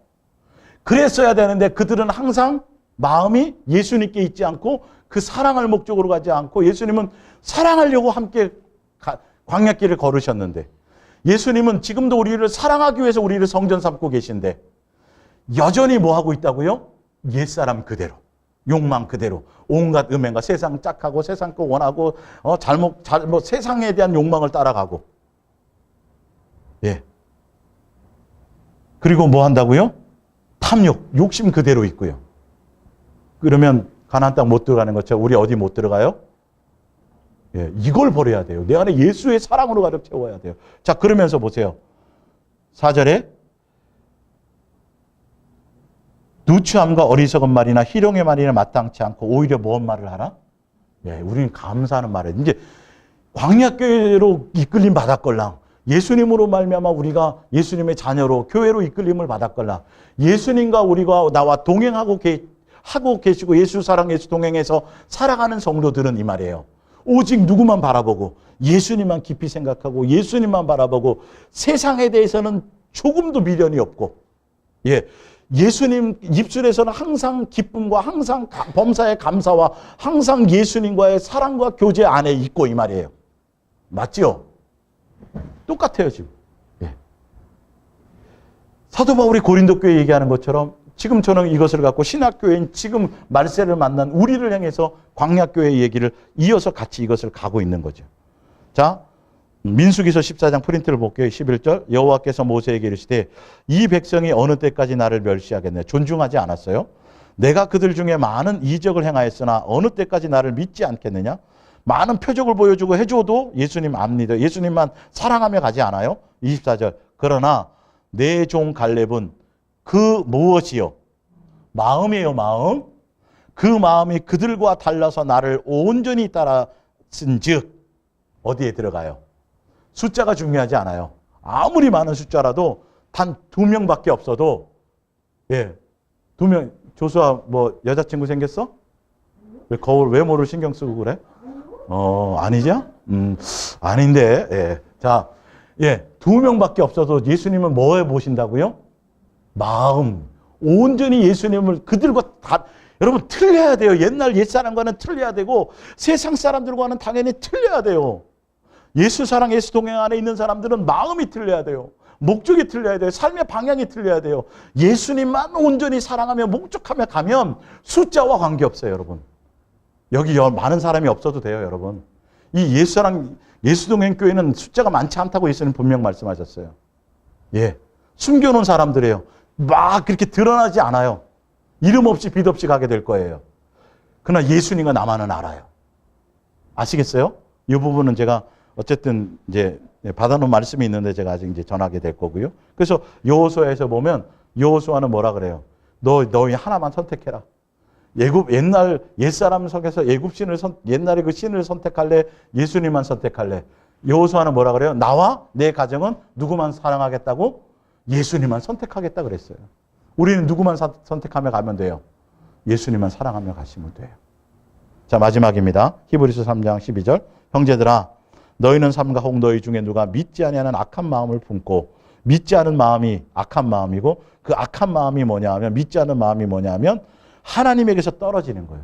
[SPEAKER 1] 그랬어야 되는데 그들은 항상 마음이 예수님께 있지 않고 그 사랑을 목적으로 가지 않고, 예수님은 사랑하려고 함께 광야길을 걸으셨는데, 예수님은 지금도 우리를 사랑하기 위해서 우리를 성전 삼고 계신데 여전히 뭐 하고 있다고요? 옛사람 그대로, 욕망 그대로, 온갖 음행과 세상 짝하고 세상 거 원하고 세상에 대한 욕망을 따라가고, 예. 그리고 뭐 한다고요? 탐욕, 욕심 그대로 있고요. 그러면 가나안 땅 못 들어가는 것처럼 우리 어디 못 들어가요? 예, 이걸 버려야 돼요. 내 안에 예수의 사랑으로 가득 채워야 돼요. 자, 그러면서 보세요. 4절에 누추함과 어리석은 말이나 희롱의 말이나 마땅치 않고 오히려 뭔 말을 하라? 예, 우리는 감사하는 말을. 이제 광야교회로 이끌림 받았걸랑, 예수님으로 말미암아 우리가 예수님의 자녀로 교회로 이끌림을 받았걸랑, 예수님과 우리가 나와 동행하고 계시고 예수 사랑 예수 동행해서 살아가는 성도들은 이 말이에요. 오직 누구만 바라보고 예수님만 깊이 생각하고 예수님만 바라보고 세상에 대해서는 조금도 미련이 없고, 예, 예수님 입술에서는 항상 기쁨과 항상 범사의 감사와 항상 예수님과의 사랑과 교제 안에 있고 이 말이에요. 맞죠? 똑같아요 지금. 예. 사도 바울이 고린도 교회 얘기하는 것처럼 지금 저는 이것을 갖고 신학교회인 지금 말세를 만난 우리를 향해서 광야교회 얘기를 이어서 같이 이것을 가고 있는 거죠. 자, 민수기서 14장 프린트를 볼게요. 11절. 여호와께서 모세에게 이르시되 이 백성이 어느 때까지 나를 멸시하겠네. 존중하지 않았어요? 내가 그들 중에 많은 이적을 행하였으나 어느 때까지 나를 믿지 않겠느냐? 많은 표적을 보여주고 해줘도 예수님 안 믿어. 예수님만 사랑하며 가지 않아요? 24절. 그러나 내 종 갈렙은 그 무엇이요? 마음이에요, 마음. 그 마음이 그들과 달라서 나를 온전히 따랐은즉 어디에 들어가요? 숫자가 중요하지 않아요. 아무리 많은 숫자라도 단 2명밖에 없어도, 예, 2명. 조수아 뭐 여자친구 생겼어? 왜 거울 외모를 신경 쓰고 그래? 아니죠? 아닌데, 예. 자, 예, 2명밖에 없어도 예수님은 뭐에 보신다고요? 마음. 온전히 예수님을 그들과 다, 여러분 틀려야 돼요. 옛날 옛사람과는 틀려야 되고 세상 사람들과는 당연히 틀려야 돼요. 예수 사랑, 예수 동행 안에 있는 사람들은 마음이 틀려야 돼요. 목적이 틀려야 돼요. 삶의 방향이 틀려야 돼요. 예수님만 온전히 사랑하며 목적하며 가면 숫자와 관계없어요, 여러분. 여기 많은 사람이 없어도 돼요, 여러분. 이 예수 사랑, 예수 동행 교회는 숫자가 많지 않다고 예수님 분명 말씀하셨어요. 예. 숨겨놓은 사람들이에요. 막 그렇게 드러나지 않아요. 이름 없이 빛 없이 가게 될 거예요. 그러나 예수님과 나만은 알아요. 아시겠어요? 이 부분은 제가 어쨌든 이제 받아놓은 말씀이 있는데 제가 아직 이제 전하게 될 거고요. 그래서 여호수아에서 보면 여호수아는 뭐라 그래요? 너희 하나만 선택해라. 옛날 옛사람 속에서 옛날에 그 신을 선택할래? 예수님만 선택할래? 여호수아는 뭐라 그래요? 나와 내 가정은 누구만 사랑하겠다고? 예수님만 선택하겠다 그랬어요. 우리는 누구만 선택하며 가면 돼요? 예수님만 사랑하며 가시면 돼요. 자, 마지막입니다. 히브리서 3장 12절. 형제들아, 너희는 삼가 혹 너희 중에 누가 믿지 아니하는 악한 마음을 품고, 믿지 않은 마음이 악한 마음이고, 그 악한 마음이 뭐냐 하면, 믿지 않은 마음이 뭐냐 하면 하나님에게서 떨어지는 거예요.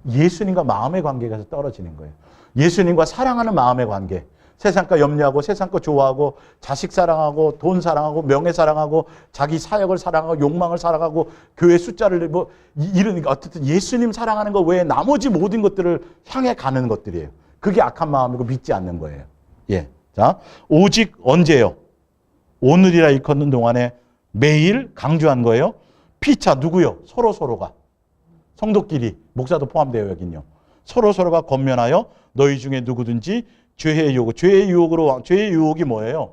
[SPEAKER 1] 예수님과 마음의 관계에서 떨어지는 거예요. 예수님과 사랑하는 마음의 관계. 세상 거 염려하고, 세상 거 좋아하고, 자식 사랑하고, 돈 사랑하고, 명예 사랑하고, 자기 사역을 사랑하고, 욕망을 사랑하고, 교회 숫자를 이런, 어쨌든 예수님 사랑하는 것 외에 나머지 모든 것들을 향해 가는 것들이에요. 그게 악한 마음이고 믿지 않는 거예요. 예. 자, 오직 언제요? 오늘이라 일컫는 동안에 매일 강조한 거예요. 피차 누구요? 서로가. 성도끼리, 목사도 포함되어 여긴요. 서로가 권면하여 너희 중에 누구든지 죄의 유혹이 뭐예요?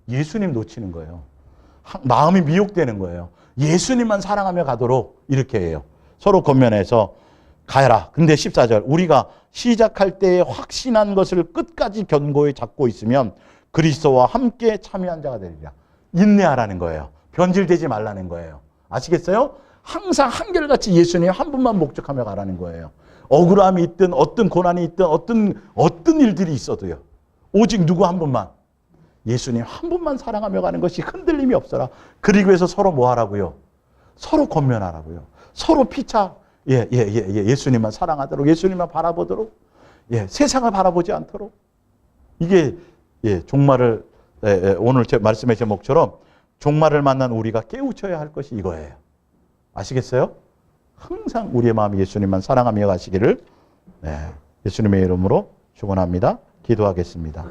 [SPEAKER 1] 예수님 놓치는 거예요. 마음이 미혹되는 거예요. 예수님만 사랑하며 가도록 이렇게 해요. 서로 권면해서 가라. 근데 14절, 우리가 시작할 때에 확신한 것을 끝까지 견고히 잡고 있으면 그리스도와 함께 참여한 자가 되리라. 인내하라는 거예요. 변질되지 말라는 거예요. 아시겠어요? 항상 한결같이 예수님 한 분만 목적하며 가라는 거예요. 억울함이 있든 어떤 고난이 있든 어떤 일들이 있어도요. 오직 누구 한 분만, 예수님 한 분만 사랑하며 가는 것이 흔들림이 없어라. 그리고 해서 서로 뭐 하라고요? 서로 권면하라고요. 서로 피차 예수님만 사랑하도록, 예수님만 바라보도록, 세상을 바라보지 않도록. 이게 종말을 오늘 제 말씀의 제목처럼 종말을 만난 우리가 깨우쳐야 할 것이 이거예요. 아시겠어요? 항상 우리의 마음이 예수님만 사랑하며 가시기를 예수님의 이름으로 축원합니다. 기도하겠습니다.